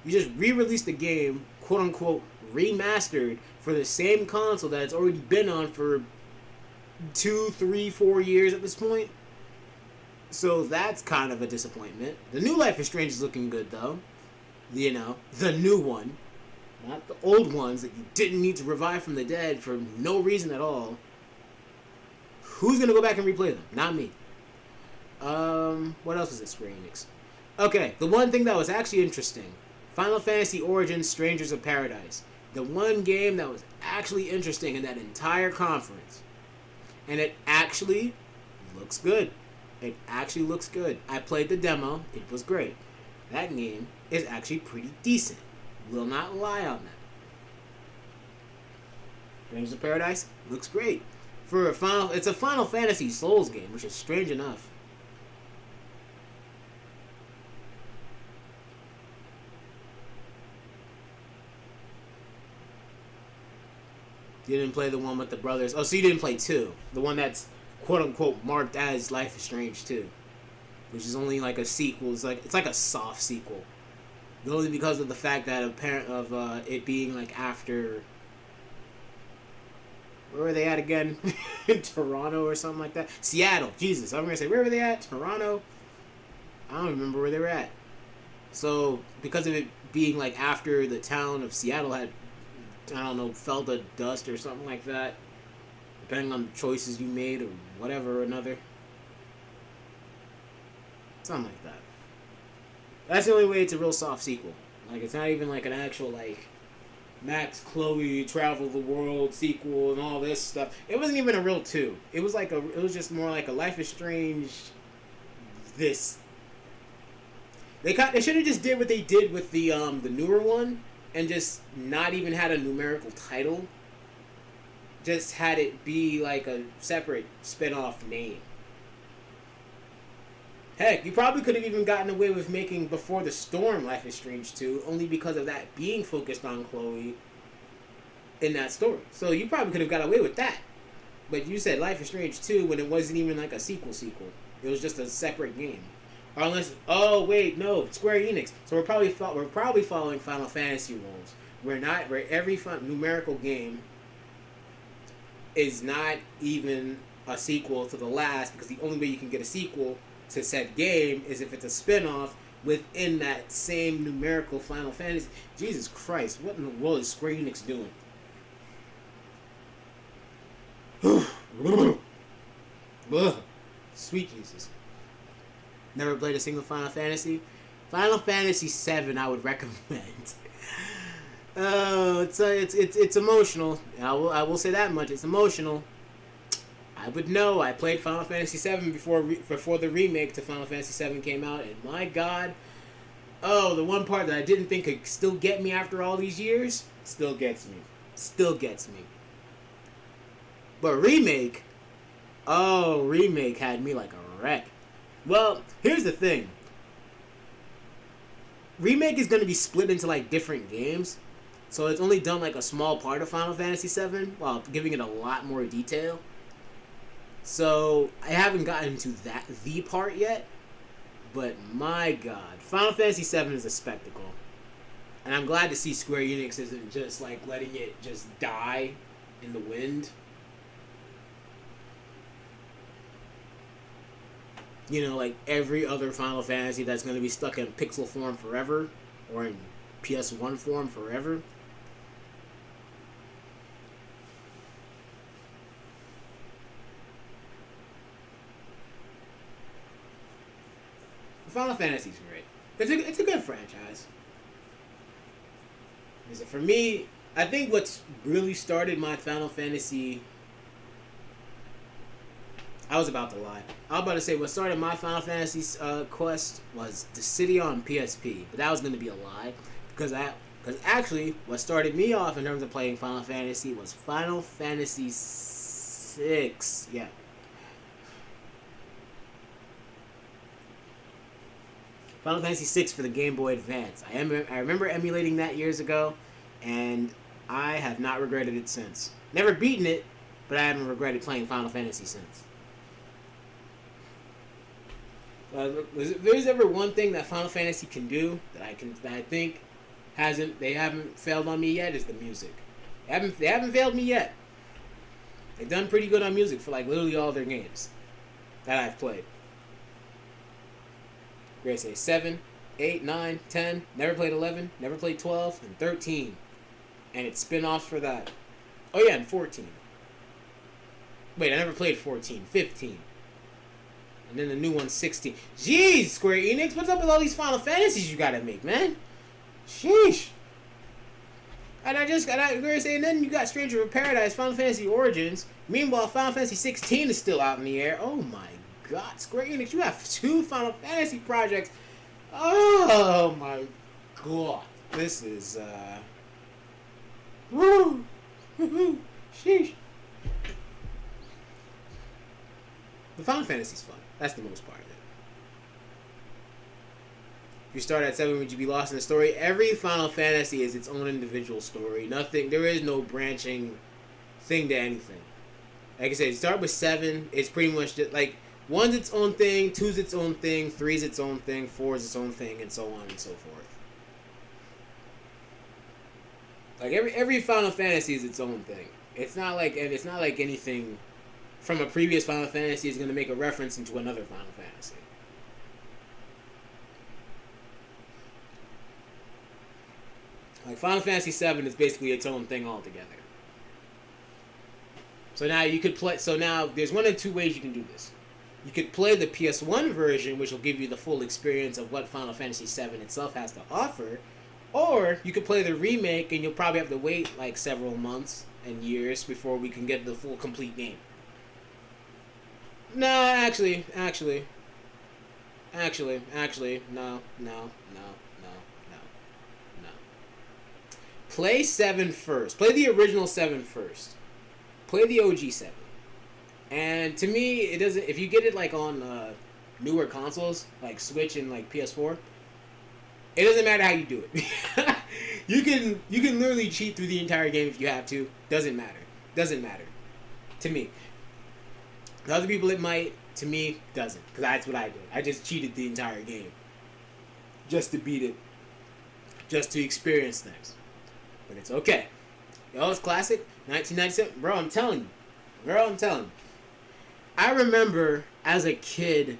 You just re-released the game, quote-unquote, remastered for the same console that it's already been on for 2, 3, 4 years at this point. So that's kind of a disappointment. The new Life is Strange is looking good, though. You know, the new one. Not the old ones that you didn't need to revive from the dead for no reason at all. Who's going to go back and replay them? Not me. What else is it, Square Enix? Okay, the one thing that was actually interesting. Final Fantasy Origins Strangers of Paradise. The one game that was actually interesting in that entire conference. And it actually looks good. It actually looks good. I played the demo. It was great. That game is actually pretty decent. Will not lie on that. Strangers of Paradise looks great. It's a Final Fantasy Souls game, which is strange enough. You didn't play the one with the brothers. Oh, so you didn't play 2. The one that's quote-unquote marked as Life is Strange 2. Which is only like a sequel. It's like a soft sequel. Only because of the fact that it being like after... Where were they at again? Toronto or something like that? Seattle. Jesus. I'm going to say, where were they at? Toronto? I don't remember where they were at. So, because of it being like after the town of Seattle had, I don't know, fell to dust or something like that. Depending on the choices you made or whatever or another. Something like that. That's the only way it's a real soft sequel. Like, it's not even like an actual, like, Max Chloe travel the world sequel and all this stuff. It wasn't even a real 2. It was just more like a Life is Strange this. They should have just did what they did with the newer one and just not even had a numerical title. Just had it be like a separate spin-off name. Heck, you probably could have even gotten away with making Before the Storm Life is Strange 2, only because of that being focused on Chloe in that story. So you probably could have got away with that. But you said Life is Strange 2 when it wasn't even like a sequel. It was just a separate game. Or unless, oh wait, no, Square Enix. So we're probably following Final Fantasy rules. where every numerical game is not even a sequel to the last, because the only way you can get a sequel to said game is if it's a spin-off within that same numerical Final Fantasy. Jesus Christ, what in the world is Square Enix doing? Sweet Jesus. Never played a single Final Fantasy? Final Fantasy VII I would recommend. Oh, it's emotional. I will say that much. It's emotional. I would know. I played Final Fantasy VII before the remake to Final Fantasy VII came out, and my God, oh, the one part that I didn't think could still get me after all these years, still gets me. Still gets me. But remake had me like a wreck. Well, here's the thing. Remake is going to be split into like different games. So it's only done like a small part of Final Fantasy VII while giving it a lot more detail. So I haven't gotten to the part yet. But my God, Final Fantasy VII is a spectacle. And I'm glad to see Square Enix isn't just like letting it just die in the wind. You know, like every other Final Fantasy that's going to be stuck in pixel form forever, or in PS1 form forever. Final Fantasy's great. It's a good franchise. For me, I think what's really started my Final Fantasy... I was about to lie. I was about to say what started my Final Fantasy quest was Dissidia on PSP, but that was going to be a lie, because actually what started me off in terms of playing Final Fantasy was Final Fantasy VI. Yeah. Final Fantasy VI for the Game Boy Advance. I remember emulating that years ago, and I have not regretted it since. Never beaten it, but I haven't regretted playing Final Fantasy since. If there's ever one thing that Final Fantasy can do that I think they haven't failed on me yet, is the music. They haven't failed me yet. They've done pretty good on music for like literally all their games that I've played. We're gonna say 7, 8, 9, 10. Never played 11. Never played 12 and 13, and it's spin-offs for that. Oh yeah, and 14. Wait, I never played 14. 15. And then the new one's 16. Jeez, Square Enix, what's up with all these Final Fantasies you gotta make, man? Sheesh. And I was gonna say, and then you got Stranger of Paradise, Final Fantasy Origins. Meanwhile, Final Fantasy 16 is still out in the air. Oh my God, Square Enix, you have 2 Final Fantasy projects. Oh my God. This is, woo! Sheesh. The Final Fantasy's fun. That's the most part of it. If you start at 7, would you be lost in the story? Every Final Fantasy is its own individual story. There is no branching thing to anything. Like I said, you start with 7, it's pretty much just like 1's its own thing, 2's its own thing, 3's its own thing, 4's its own thing, and so on and so forth. Like every Final Fantasy is its own thing. It's not like anything from a previous Final Fantasy is going to make a reference into another Final Fantasy. Like Final Fantasy VII is basically its own thing altogether. So now you could play. So now there's one of 2 ways you can do this. You could play the PS1 version, which will give you the full experience of what Final Fantasy VII itself has to offer, or you could play the remake, and you'll probably have to wait like several months and years before we can get the full complete game. No, actually, no. Play 7 first. Play the original 7 first. Play the OG 7. And to me, it doesn't. If you get it like on newer consoles, like Switch and like PS4, it doesn't matter how you do it. you can literally cheat through the entire game if you have to. Doesn't matter. To me. To other people it might. To me, doesn't. Because that's what I did. I just cheated the entire game. Just to beat it. Just to experience things. but it's okay. Yo, it's classic. 1997. Bro, I'm telling you. Bro, I'm telling you. I remember as a kid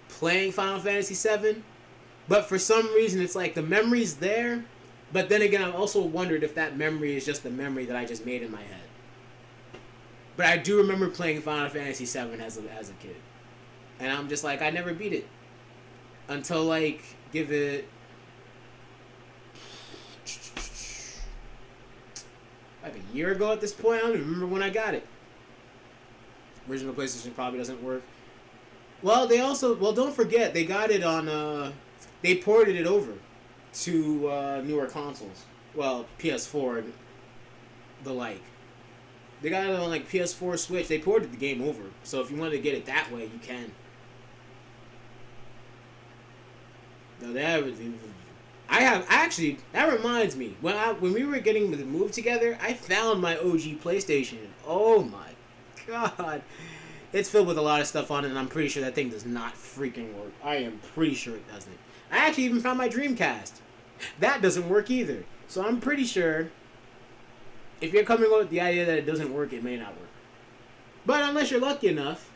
playing Final Fantasy VII, but for some reason it's like the memory's there, but then again I've also wondered if that memory is just the memory that I just made in my head. But I do remember playing Final Fantasy VII as a kid. And I'm just like, I never beat it. Until like, give it... like a year ago at this point. I don't even remember when I got it. Original PlayStation probably doesn't work. Well, they also... well, don't forget, they got it on... they ported it over to newer consoles. Well, PS4 and the like. They got it on like PS4, Switch. They ported the game over. So if you wanted to get it that way, you can. No, that reminds me. When we were getting the move together, I found my OG PlayStation. Oh my god. It's filled with a lot of stuff on it, and I'm pretty sure that thing does not freaking work. I am pretty sure it doesn't. I actually even found my Dreamcast. That doesn't work either. So I'm pretty sure if you're coming up with the idea that it doesn't work, it may not work. But unless you're lucky enough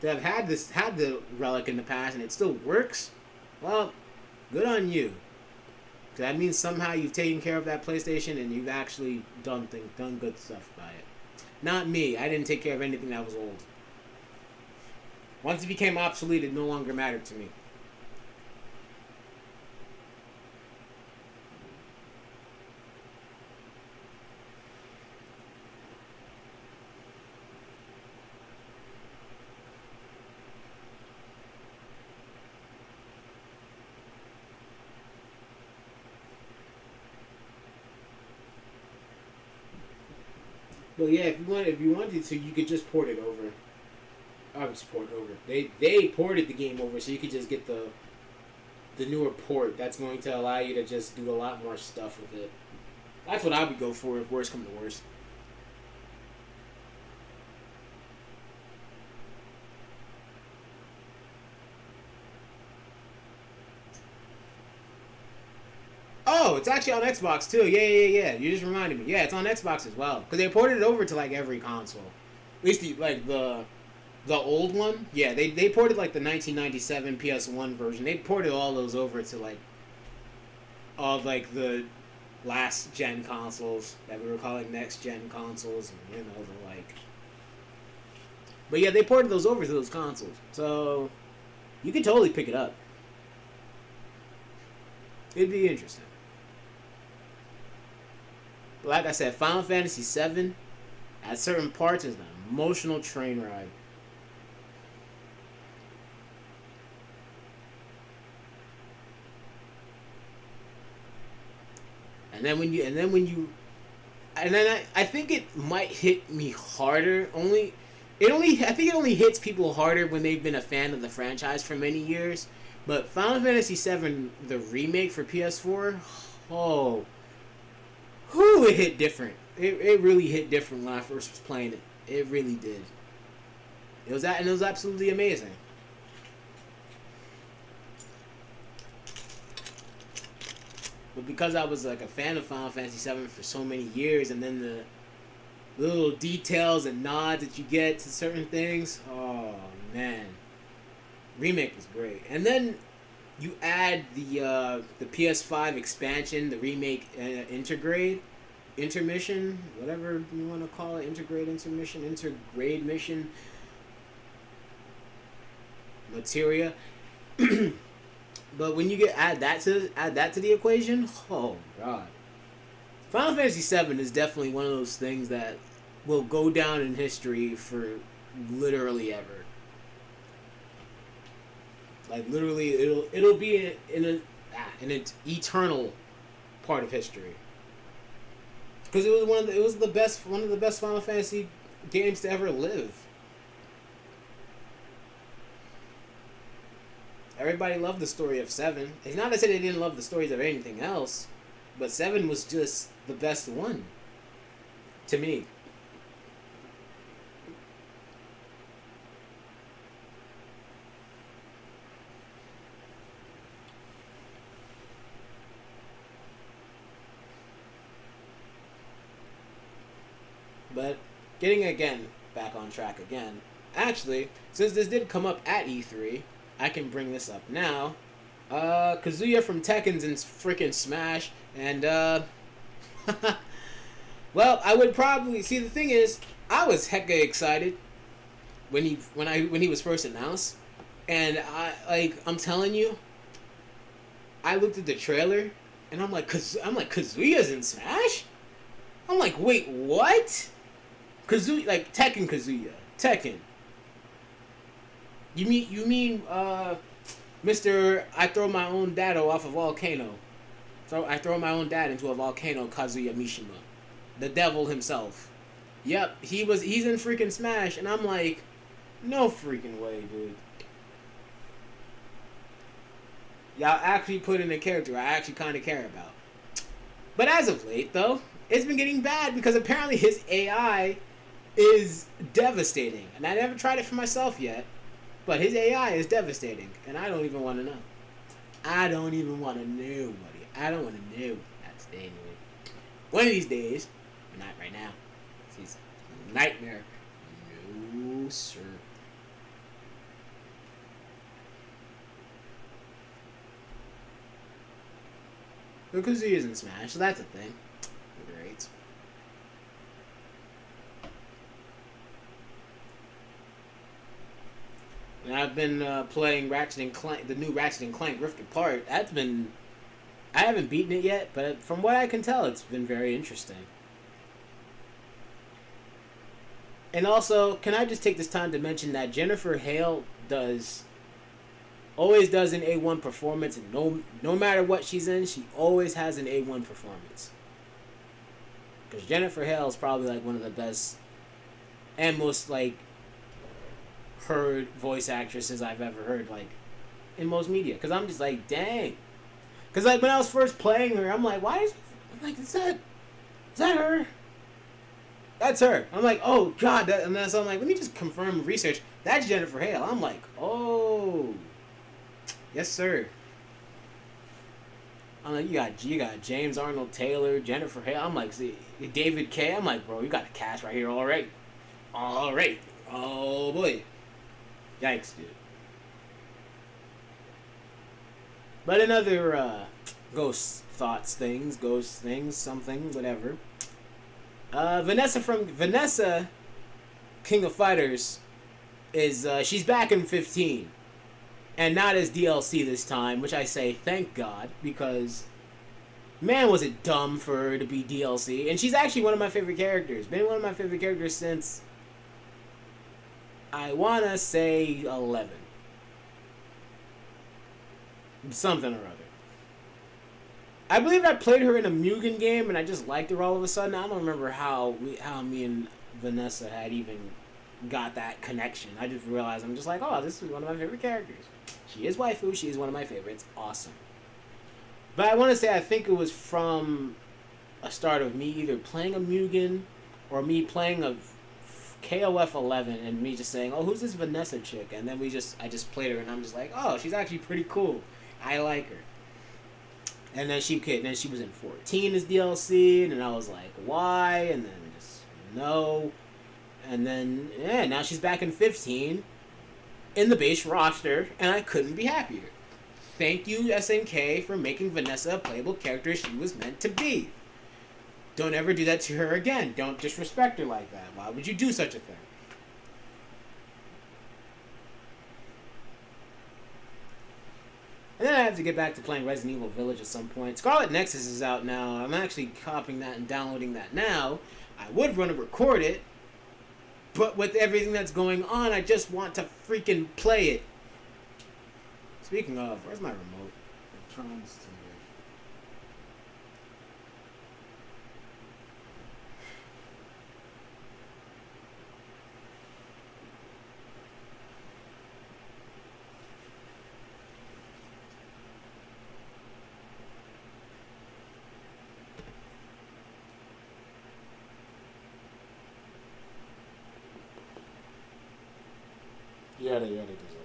to have had the relic in the past and it still works, well, good on you. Because that means somehow you've taken care of that PlayStation and you've actually done good stuff by it. Not me. I didn't take care of anything that was old. Once it became obsolete, it no longer mattered to me. But yeah, if you wanted to, you could just port it over. I would just port it over. They ported the game over, so you could just get the newer port. That's going to allow you to just do a lot more stuff with it. That's what I would go for if worst come to worst. Oh, it's actually on Xbox too. Yeah. You just reminded me. Yeah, it's on Xbox as well. Because they ported it over to like every console. At least the old one. Yeah, they ported like the 1997 PS1 version. They ported all those over to like all like the last gen consoles that we were calling next gen consoles, and you know the like. But yeah, they ported those over to those consoles, so you could totally pick it up. It'd be interesting. But like I said, Final Fantasy VII, at certain parts, is an emotional train ride. And then I think it might hit me harder. I think it only hits people harder when they've been a fan of the franchise for many years. But Final Fantasy VII, the remake for PS4, oh, whoo, it hit different. It really hit different when I first was playing it. It really did. It was absolutely amazing. But because I was like a fan of Final Fantasy VII for so many years, and then the little details and nods that you get to certain things, oh man, remake was great. And then you add the PS5 expansion, the remake intermission, whatever you want to call it, intergrade mission materia. But when you add that to the equation, oh god, Final Fantasy VII is definitely one of those things that will go down in history for literally ever. Like literally, it'll be in an eternal part of history. Because it was one of the best Final Fantasy games to ever live. Everybody loved the story of 7. It's not to say they didn't love the stories of anything else, but 7 was just the best one. To me. getting again back on track again. Actually, since this did come up at E3, I can bring this up now. Kazuya from Tekken's in freaking Smash, and well, I would probably see. The thing is, I was hecka excited when he was first announced, and I'm telling you, I looked at the trailer, and I'm like Kazuya's in Smash. I'm like, wait, what? Kazuya, like Tekken Kazuya, Tekken. You mean Mr. I throw my own dad off a volcano. I throw my own dad into a volcano, Kazuya Mishima. The devil himself. Yep, he's in freaking Smash, and I'm like, no freaking way, dude. Y'all actually put in a character I actually kind of care about. But as of late, though, it's been getting bad because apparently his AI is devastating. And I never tried it for myself yet. But his AI is devastating, and I don't even want to know. I don't even want to know, buddy. I don't want to know. That's the anyway. One of these days, but not right now. He's a nightmare. No, sir. Because he is in Smash, so that's a thing. Great. And I've been playing Ratchet and Clank, the new Ratchet and Clank Rift Apart. I haven't beaten it yet, but from what I can tell, it's been very interesting. And also, can I just take this time to mention that Jennifer Hale always does an A1 performance, and no matter what she's in, she always has an A1 performance. Because Jennifer Hale is probably like one of the best and most like heard voice actresses I've ever heard, like, in most media. Because I'm just like, dang. Because like when I was first playing her, I'm like, is that her? That's her. I'm like, oh god. And then so I'm like, let me just confirm research. That's Jennifer Hale. I'm like, oh, yes sir. I'm like, you got James Arnold Taylor, Jennifer Hale. I'm like, see, David K. I'm like, bro, you got a cast right here already. Oh boy. Yikes, dude. But another ghost things, something, whatever. Vanessa, King of Fighters, is she's back in 15, and not as DLC this time, which I say thank God, because man was it dumb for her to be DLC, and she's actually one of my favorite characters. Been one of my favorite characters since I wanna say 11. Something or other. I believe I played her in a Mugen game and I just liked her all of a sudden. I don't remember how me and Vanessa had even got that connection. I just realized I'm just like, oh, this is one of my favorite characters. She is waifu. She is one of my favorites. Awesome. But I want to say I think it was from a start of me either playing a Mugen or me playing a KOF 11 and me just saying, oh, who's this Vanessa chick? And then I just played her and I'm just like, oh, she's actually pretty cool. I like her. And then she was in 14 as DLC, and then I was like, why? And then just no. And then now she's back in 15 in the base roster, and I couldn't be happier. Thank you, SNK, for making Vanessa a playable character she was meant to be. Don't ever do that to her again. Don't disrespect her like that. Why would you do such a thing? And then I have to get back to playing Resident Evil Village at some point. Scarlet Nexus is out now. I'm actually copying that and downloading that now. I would want to record it, but with everything that's going on, I just want to freaking play it. Speaking of, where's my remote? Yada yada dessert.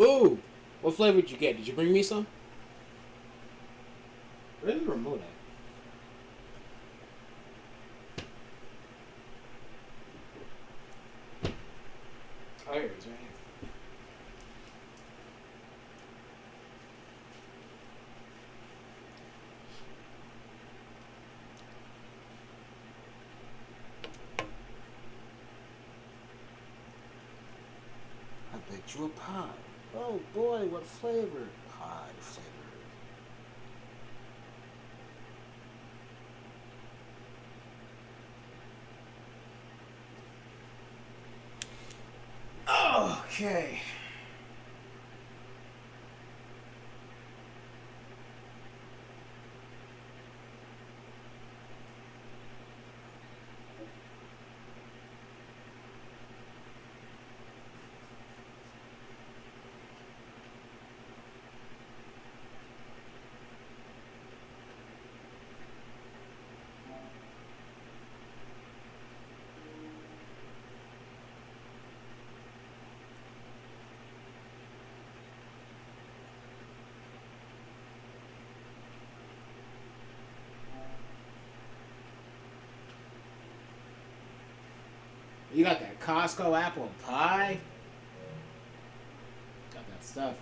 Ooh, what flavor did you get? Did you bring me some? Where's the remote at? Oh, here it is, right here. I baked you a pie. Oh boy, what flavor? Pie flavor. Okay. You got that Costco apple pie? Got that stuff.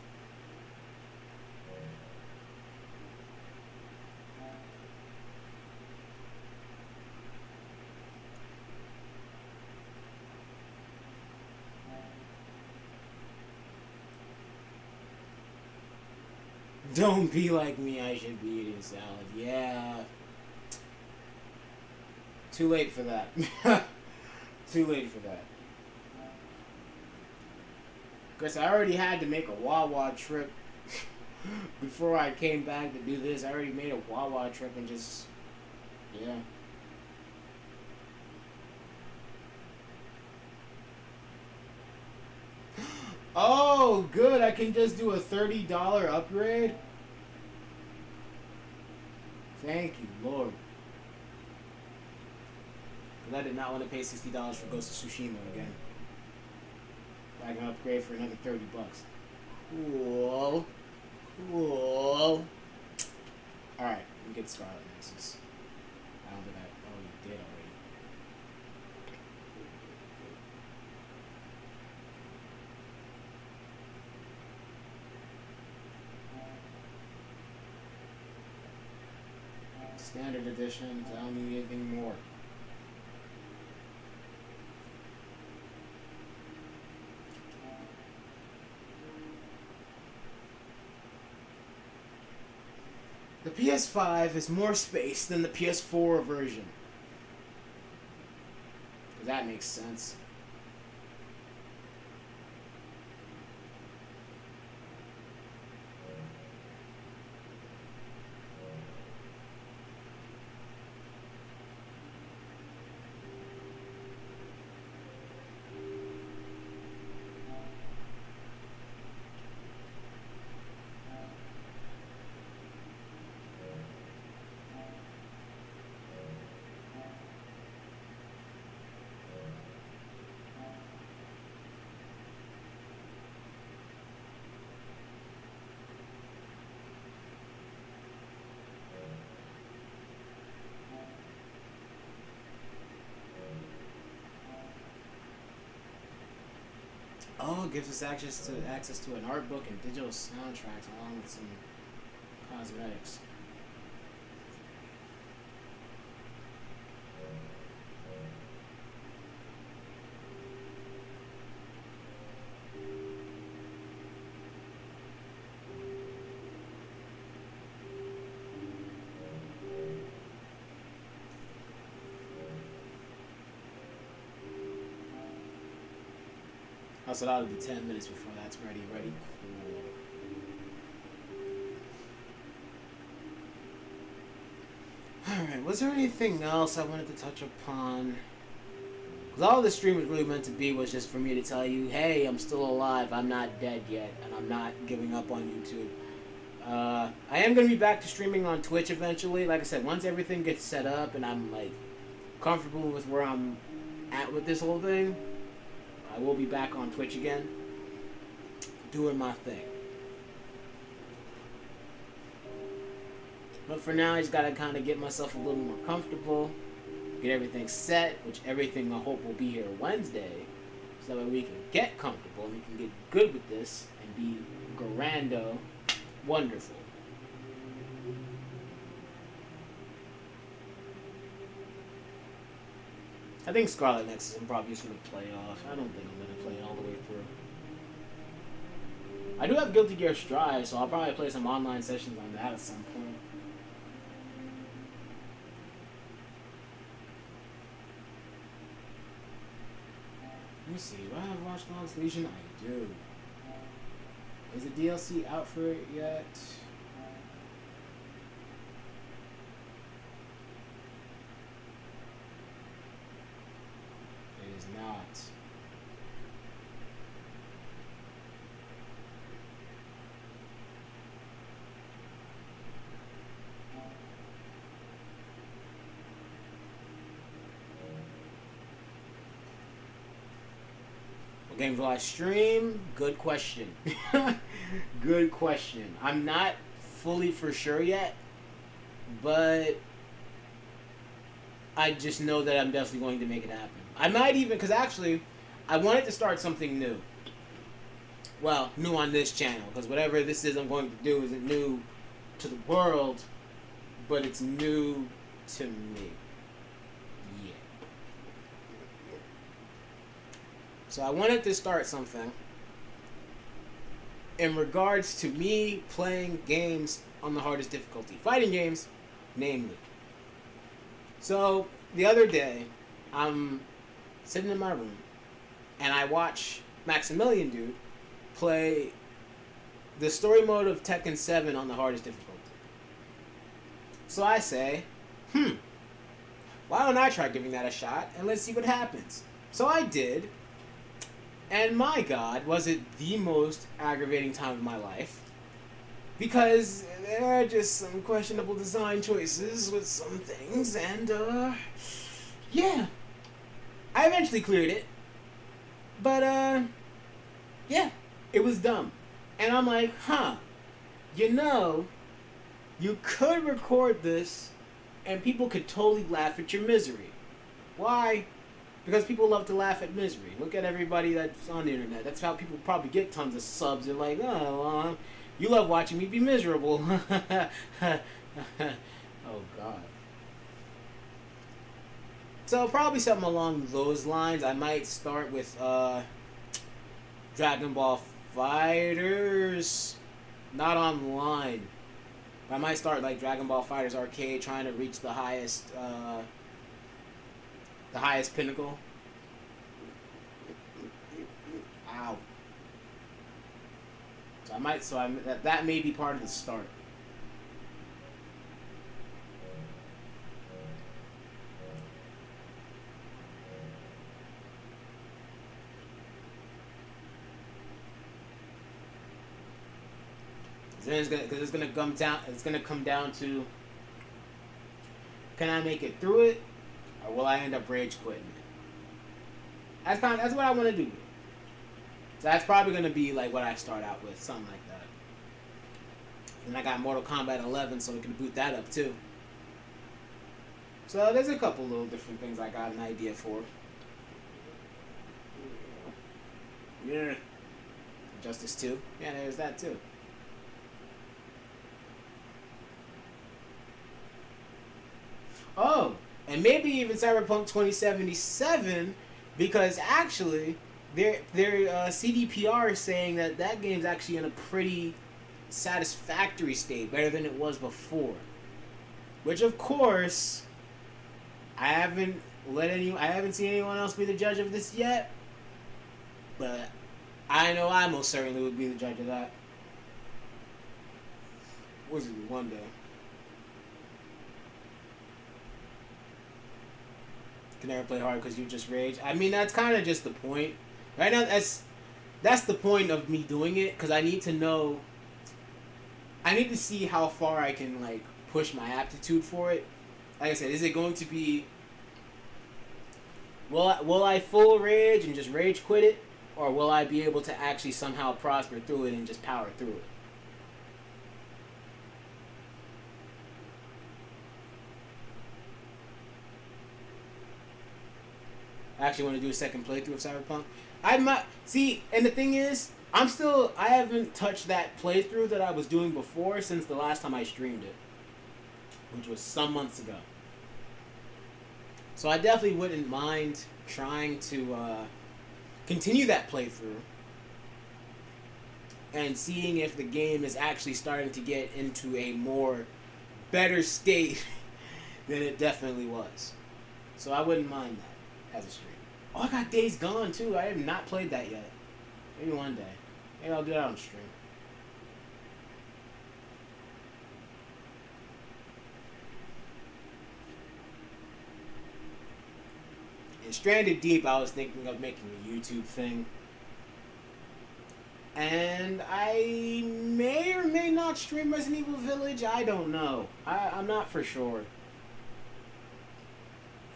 Don't be like me, I should be eating salad. Yeah. Too late for that. Too late for that. Because I already had to make a Wawa trip before I came back to do this. I already made a Wawa trip and just, yeah. Oh, good. I can just do a $30 upgrade. Thank you, Lord. Because I did not want to pay $60 for Ghost of Tsushima again. I can upgrade for another $30. Cool. Cool. Alright, let me get Scarlet Nexus. I don't think I already did already. Standard edition, I don't need anything more. The PS5 has more space than the PS4 version. That makes sense. Oh, it gives us access to an art book and digital soundtracks along with some cosmetics. So that'll be 10 minutes before that's ready. Cool. Alright, was there anything else I wanted to touch upon? Because all this stream was really meant to be was just for me to tell you, hey, I'm still alive, I'm not dead yet, and I'm not giving up on YouTube. I am going to be back to streaming on Twitch eventually. Like I said, once everything gets set up and I'm like comfortable with where I'm at with this whole thing, I will be back on Twitch again. doing my thing. But for now, I just gotta kind of get myself a little more comfortable, get everything set, which everything I hope will be here Wednesday, so that we can get comfortable and we can get good with this and be grando wonderful. I think Scarlet Nexus I'm probably just going to play off. I don't think I'm going to play it all the way through. I do have Guilty Gear Strive, so I'll probably play some online sessions on that at some point. Let me see. Do I have Watch Dogs Legion? I do. Is the DLC out for it yet? It is not. What games will I stream? Good question. Good question. I'm not fully for sure yet, but I just know that I'm definitely going to make it happen. I might even, because actually, I wanted to start something new. Well, new on this channel, because whatever this is I'm going to do isn't new to the world, but it's new to me. Yeah. So I wanted to start something in regards to me playing games on the hardest difficulty. Fighting games, namely. So, the other day, I'm sitting in my room, and I watch Maximilian Dude play the story mode of Tekken 7 on the hardest difficulty. So I say, why don't I try giving that a shot, and let's see what happens. So I did, and my God, was it the most aggravating time of my life. Because there are just some questionable design choices with some things, and, yeah. I eventually cleared it. But, yeah, it was dumb. And I'm like, you could record this, and people could totally laugh at your misery. Why? Because people love to laugh at misery. Look at everybody that's on the internet. That's how people probably get tons of subs. They're like, oh, you love watching me be miserable. Oh, God. So, probably something along those lines. I might start with Dragon Ball FighterZ. Not online. But I might start like Dragon Ball FighterZ Arcade, trying to reach the highest pinnacle. Ow. So that may be part of the start. Because it's gonna come down. It's gonna come down to: can I make it through it, or will I end up rage quitting it? That's what I want to do. So that's probably gonna be like what I start out with, something like that. And I got Mortal Kombat 11, so we can boot that up too. So there's a couple little different things I got an idea for. Yeah. Justice 2. Yeah, there's that too. Oh, and maybe even Cyberpunk 2077, because actually, their CDPR is saying that game's actually in a pretty satisfactory state, better than it was before. Which, of course, I haven't seen anyone else be the judge of this yet, but I know I most certainly would be the judge of that. Was it one day? Can never play hard because you just rage. I mean, that's kind of just the point. Right now, that's the point of me doing it, because I need to know. I need to see how far I can like push my aptitude for it. Like I said, is it going to be? Will I full rage and just rage quit it, or will I be able to actually somehow prosper through it and just power through it? I actually want to do a second playthrough of Cyberpunk. I might see, and the thing is, I haven't touched that playthrough that I was doing before since the last time I streamed it, which was some months ago. So I definitely wouldn't mind trying to continue that playthrough and seeing if the game is actually starting to get into a more better state than it definitely was. So I wouldn't mind that as a stream. Oh, I got Days Gone too. I have not played that yet. Maybe one day. Maybe I'll do that on stream. In Stranded Deep, I was thinking of making a YouTube thing. And I may or may not stream Resident Evil Village. I don't know. I'm not for sure.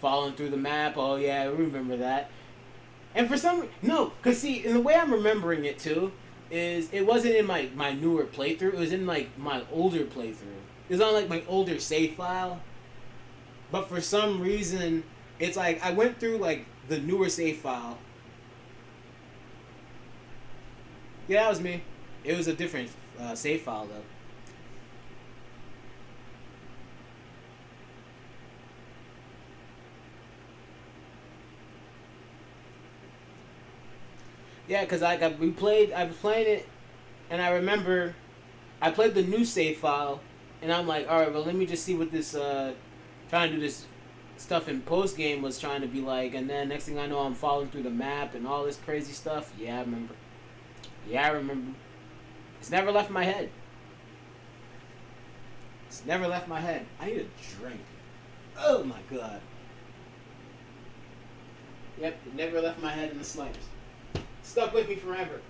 Falling through the map. Oh, yeah, I remember that. And for some... No, because see, in the way I'm remembering it, too, is it wasn't in my newer playthrough. It was in, like, my older playthrough. It was on, like, my older save file. But for some reason, it's like I went through, like, the newer save file. Yeah, that was me. It was a different save file, though. Yeah, because I was playing it, and I remember I played the new save file, and I'm like, all right, well, let me just see what this trying to do this stuff in post game was trying to be like, and then next thing I know, I'm falling through the map and all this crazy stuff. Yeah, I remember. Yeah, I remember. It's never left my head. It's never left my head. I need a drink. Oh my god. Yep, it never left my head in the slightest. Stuck with me forever.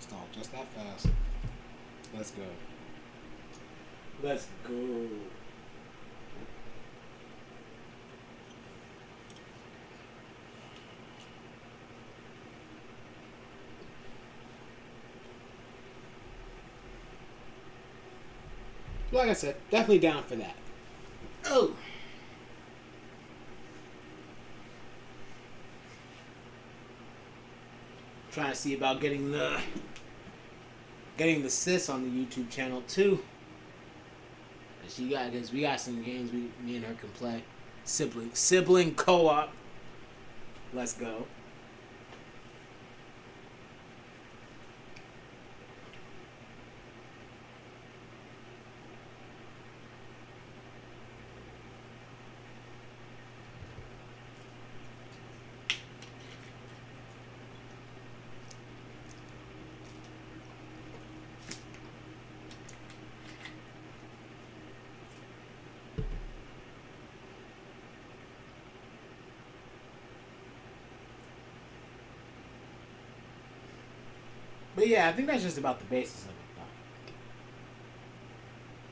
Stop just that fast. Let's go. Let's go. Like I said, definitely down for that. Oh. Trying to see about getting the sis on the YouTube channel too. We got some games me and her can play. Sibling co-op. Let's go. But yeah, I think that's just about the basis of it,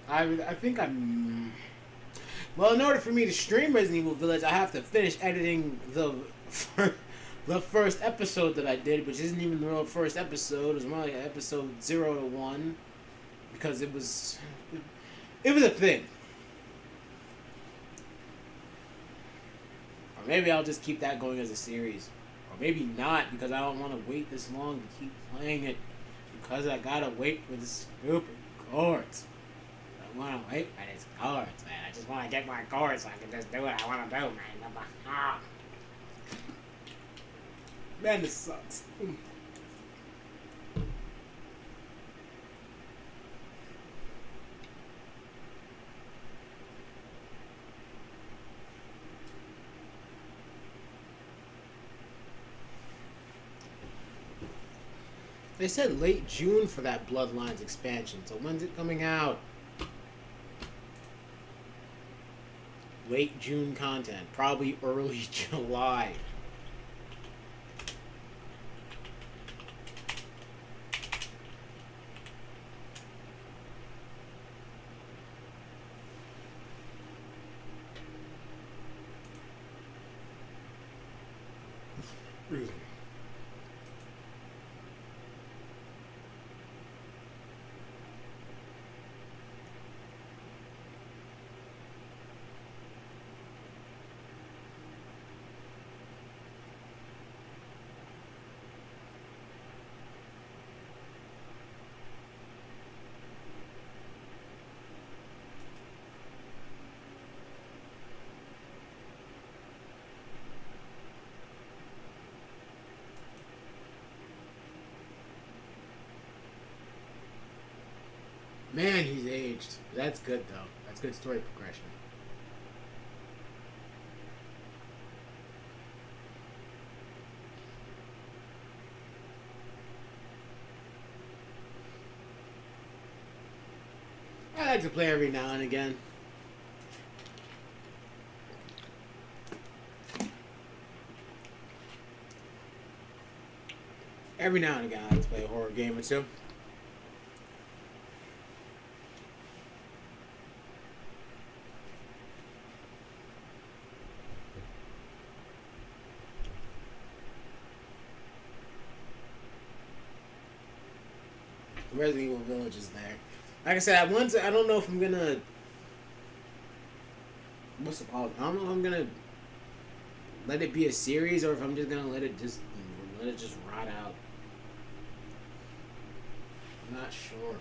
though. I think I'm... Well, in order for me to stream Resident Evil Village, I have to finish editing the first episode that I did, which isn't even the real first episode. It was more like episode 0 to 1. Because it was a thing. Or maybe I'll just keep that going as a series. Or maybe not, because I don't want to wait this long to keep playing it. Because I gotta wait for the stupid cards. I want to wait for these cards, man. I just want to get my cards so I can just do what I want to do, man. Man, this sucks. They said late June for that Bloodlines expansion, so when's it coming out? Late June content, probably early July. Man, he's aged. That's good, though. That's good story progression. I like to play every now and again. Every now and again, I like to play a horror game or two. Resident Evil Village is there. Like I said, I don't know if I'm gonna. What's the problem? I don't know if I'm gonna let it be a series or if I'm just gonna let it just rot out. I'm not sure.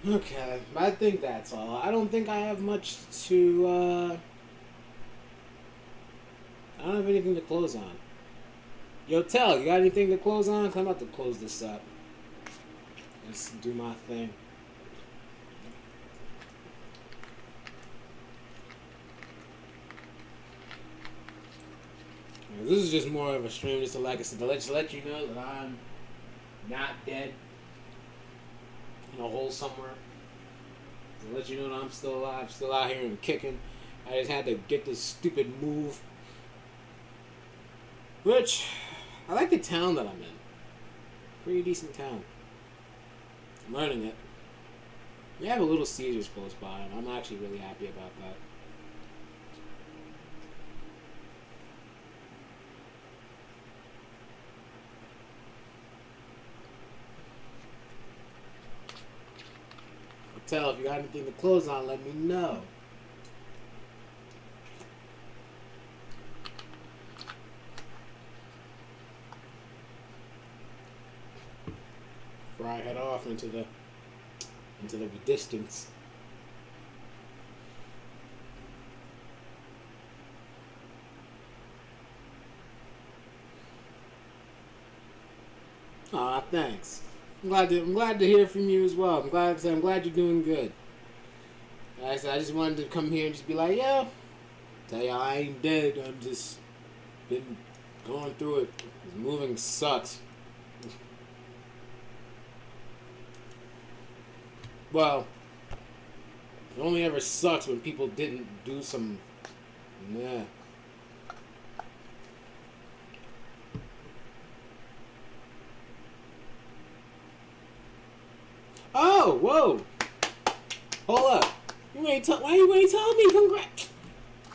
Okay, I think that's all. I don't think I have much to. I don't have anything to close on. Yo, Tell, you got anything to close on? 'Cause I'm about to close this up. Just do my thing. This is just more of a stream, just to, like I said, to let you know that I'm not dead in a hole somewhere. To let you know that I'm still alive, still out here and kicking. I just had to get this stupid move. Which, I like the town that I'm in. Pretty decent town. I'm learning it. We have a Little Caesars close by, and I'm actually really happy about that. Tell if you got anything to close on, let me know. Before I head off into the distance. Aw, thanks. I'm glad to hear from you as well. I'm glad you're doing good. Like I said, I just wanted to come here and just be like, yeah, tell you I ain't dead. I'm just been going through it. Moving sucks. Well, it only ever sucks when people didn't do some. Nah. Oh, whoa. Hold up. Why you ain't telling me?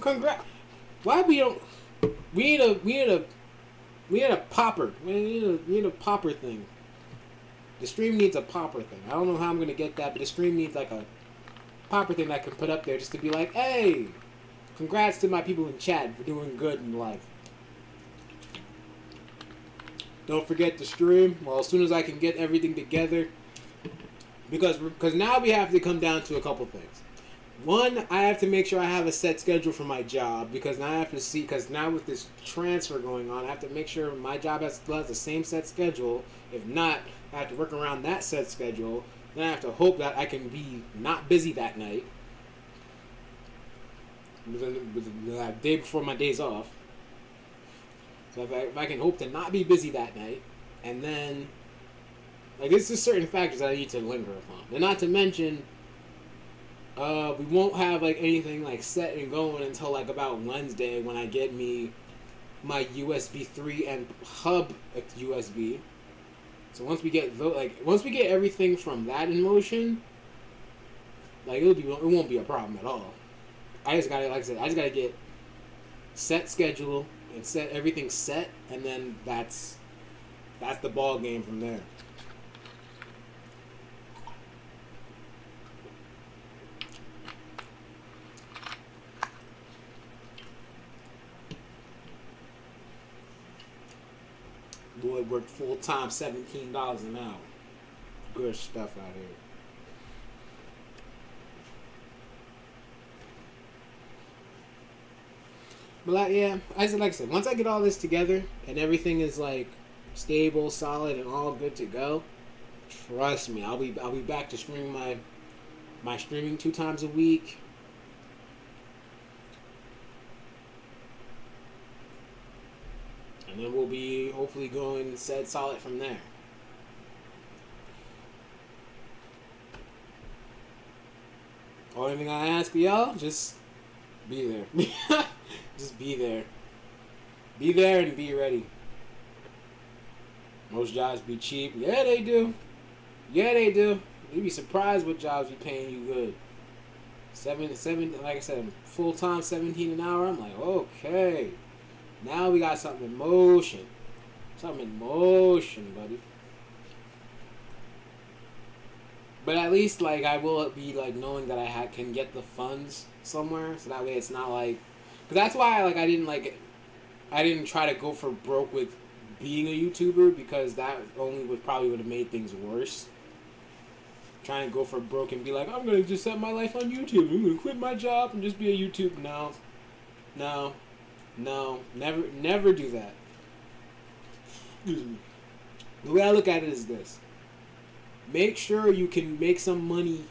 Congrats. Why we don't? We need a popper. We need a popper thing. The stream needs a popper thing. I don't know how I'm gonna get that, but the stream needs like a popper thing that I can put up there just to be like, hey, congrats to my people in chat for doing good in life. Don't forget to stream. Well, as soon as I can get everything together, because now we have to come down to a couple things. One, I have to make sure I have a set schedule for my job, because now I have to see, because now with this transfer going on, I have to make sure my job has the same set schedule. If not, I have to work around that set schedule. Then I have to hope that I can be not busy that night, the day before my days off. So if I can hope to not be busy that night, and then, like, there's just certain factors that I need to linger upon. And not to mention, we won't have, like, anything, like, set and going until, like, about Wednesday when I get me my USB 3 and hub USB. So once we get everything from that in motion, like, it won't be a problem at all. I just gotta get set schedule and set everything set, and then that's the ball game from there. Boy worked full time, $17 an hour. Good stuff out here. But like I said, once I get all this together and everything is like stable, solid, and all good to go, trust me, I'll be back to streaming my streaming 2 times a week. And then we'll be hopefully going set solid from there. Only thing I ask y'all, just be there. Just be there. Be there and be ready. Most jobs be cheap. Yeah, they do. Yeah, they do. You'd be surprised what jobs be paying you good. Seven, like I said, full time, 17 an hour. I'm like, okay. Now we got something in motion. Something in motion, buddy. But at least, like, I will be, like, knowing that I can get the funds somewhere. So that way it's not, like... Because that's why, like, I didn't try to go for broke with being a YouTuber. Because that only would have made things worse. Trying to go for broke and be like, I'm going to just set my life on YouTube. I'm going to quit my job and just be a YouTuber. No. Never do that. The way I look at it is this. Make sure you can make some money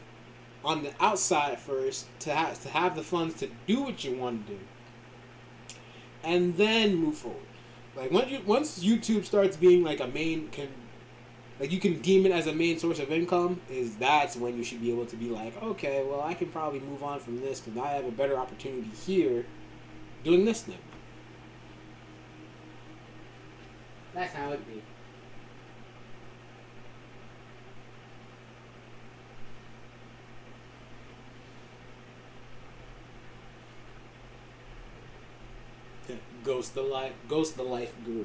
on the outside first to have the funds to do what you want to do, and then move forward. Like once YouTube starts being like a main you can deem it as a main source of income, that's when you should be able to be like, okay, well, I can probably move on from this because I have a better opportunity here doing this thing. That's how it be. Ghost the life guru.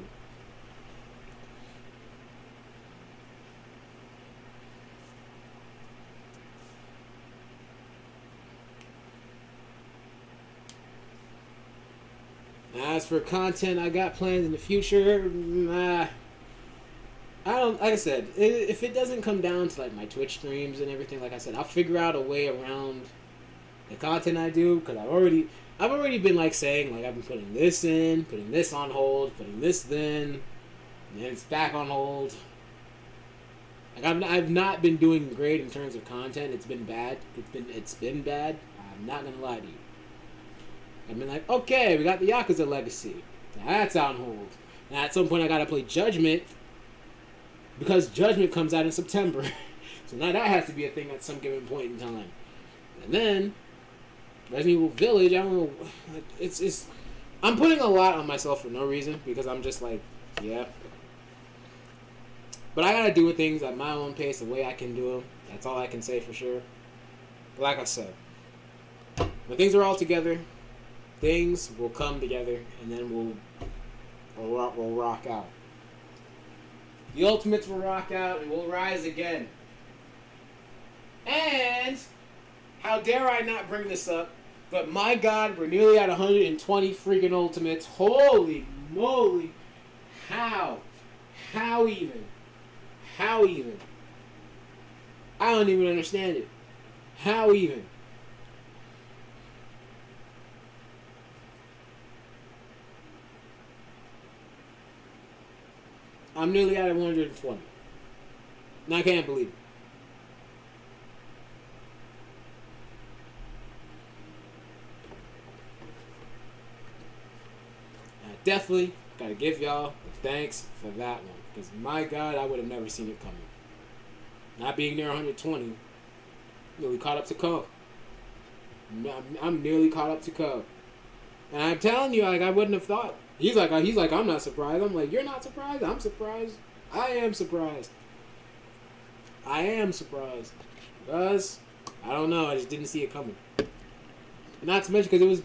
As for content I got planned in the future, I don't. Like I said, if it doesn't come down to like my Twitch streams and everything, like I said, I'll figure out a way around the content I do because I've already been like saying like I've been putting this in, putting this on hold, putting this then, and then it's back on hold. Like I've not been doing great in terms of content. It's been bad. It's been bad. I'm not gonna lie to you. I've been like, okay, we got the Yakuza Legacy. Now that's on hold. Now at some point I gotta play Judgment because Judgment comes out in September. So now that has to be a thing at some given point in time. And then Resident Evil Village, I don't know. It's I'm putting a lot on myself for no reason because I'm just like, yeah. But I gotta do things at my own pace, the way I can do them. That's all I can say for sure. But like I said, when things are all together, things will come together, and then we'll rock out. The Ultimates will rock out, and we'll rise again. And how dare I not bring this up? But my God, we're nearly at 120 freaking Ultimates. Holy moly! How? How even? How even? I don't even understand it. How even? I'm nearly at 120. And I can't believe it. I definitely gotta give y'all the thanks for that one. Because my God, I would have never seen it coming. Not being near 120, nearly caught up to Co. I'm nearly caught up to Co. And I'm telling you, like, I wouldn't have thought. He's like, I'm not surprised. I'm like, you're not surprised? I'm surprised. I am surprised. I am surprised. Because, I don't know, I just didn't see it coming. Not to mention, because it was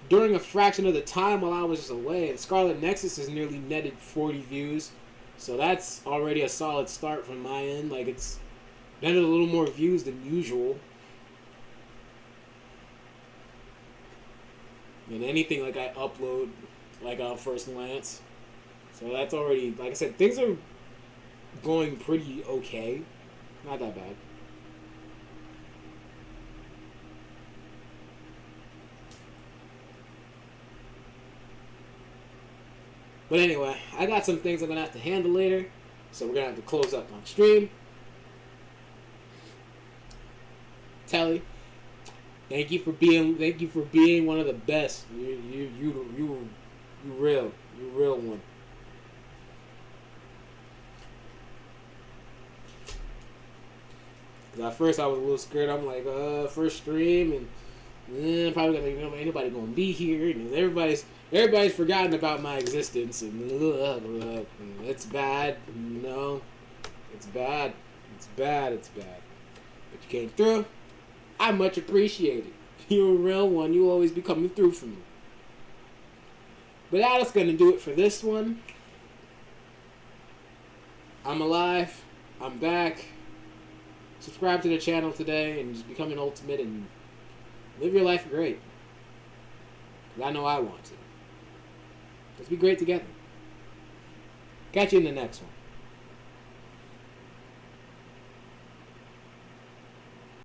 during a fraction of the time while I was just away. And Scarlet Nexus has nearly netted 40 views. So that's already a solid start from my end. Like, it's netted a little more views than usual. And anything like I upload, like on first glance. So that's already, like I said, things are going pretty okay. Not that bad. But anyway, I got some things I'm going to have to handle later. So we're going to have to close up on stream. Telly, thank you for being one of the best. You real one. Cause at first I was a little scared. I'm like, first stream and probably gonna anybody gonna be here, and everybody's forgotten about my existence, and it's bad. No, it's bad. It's bad. It's bad. But you came through. I much appreciate it. You're a real one. You always be coming through for me. But that's gonna do it for this one. I'm alive. I'm back. Subscribe to the channel today and just become an ultimate and live your life great. 'Cause I know I want to. Let's be great together. Catch you in the next one.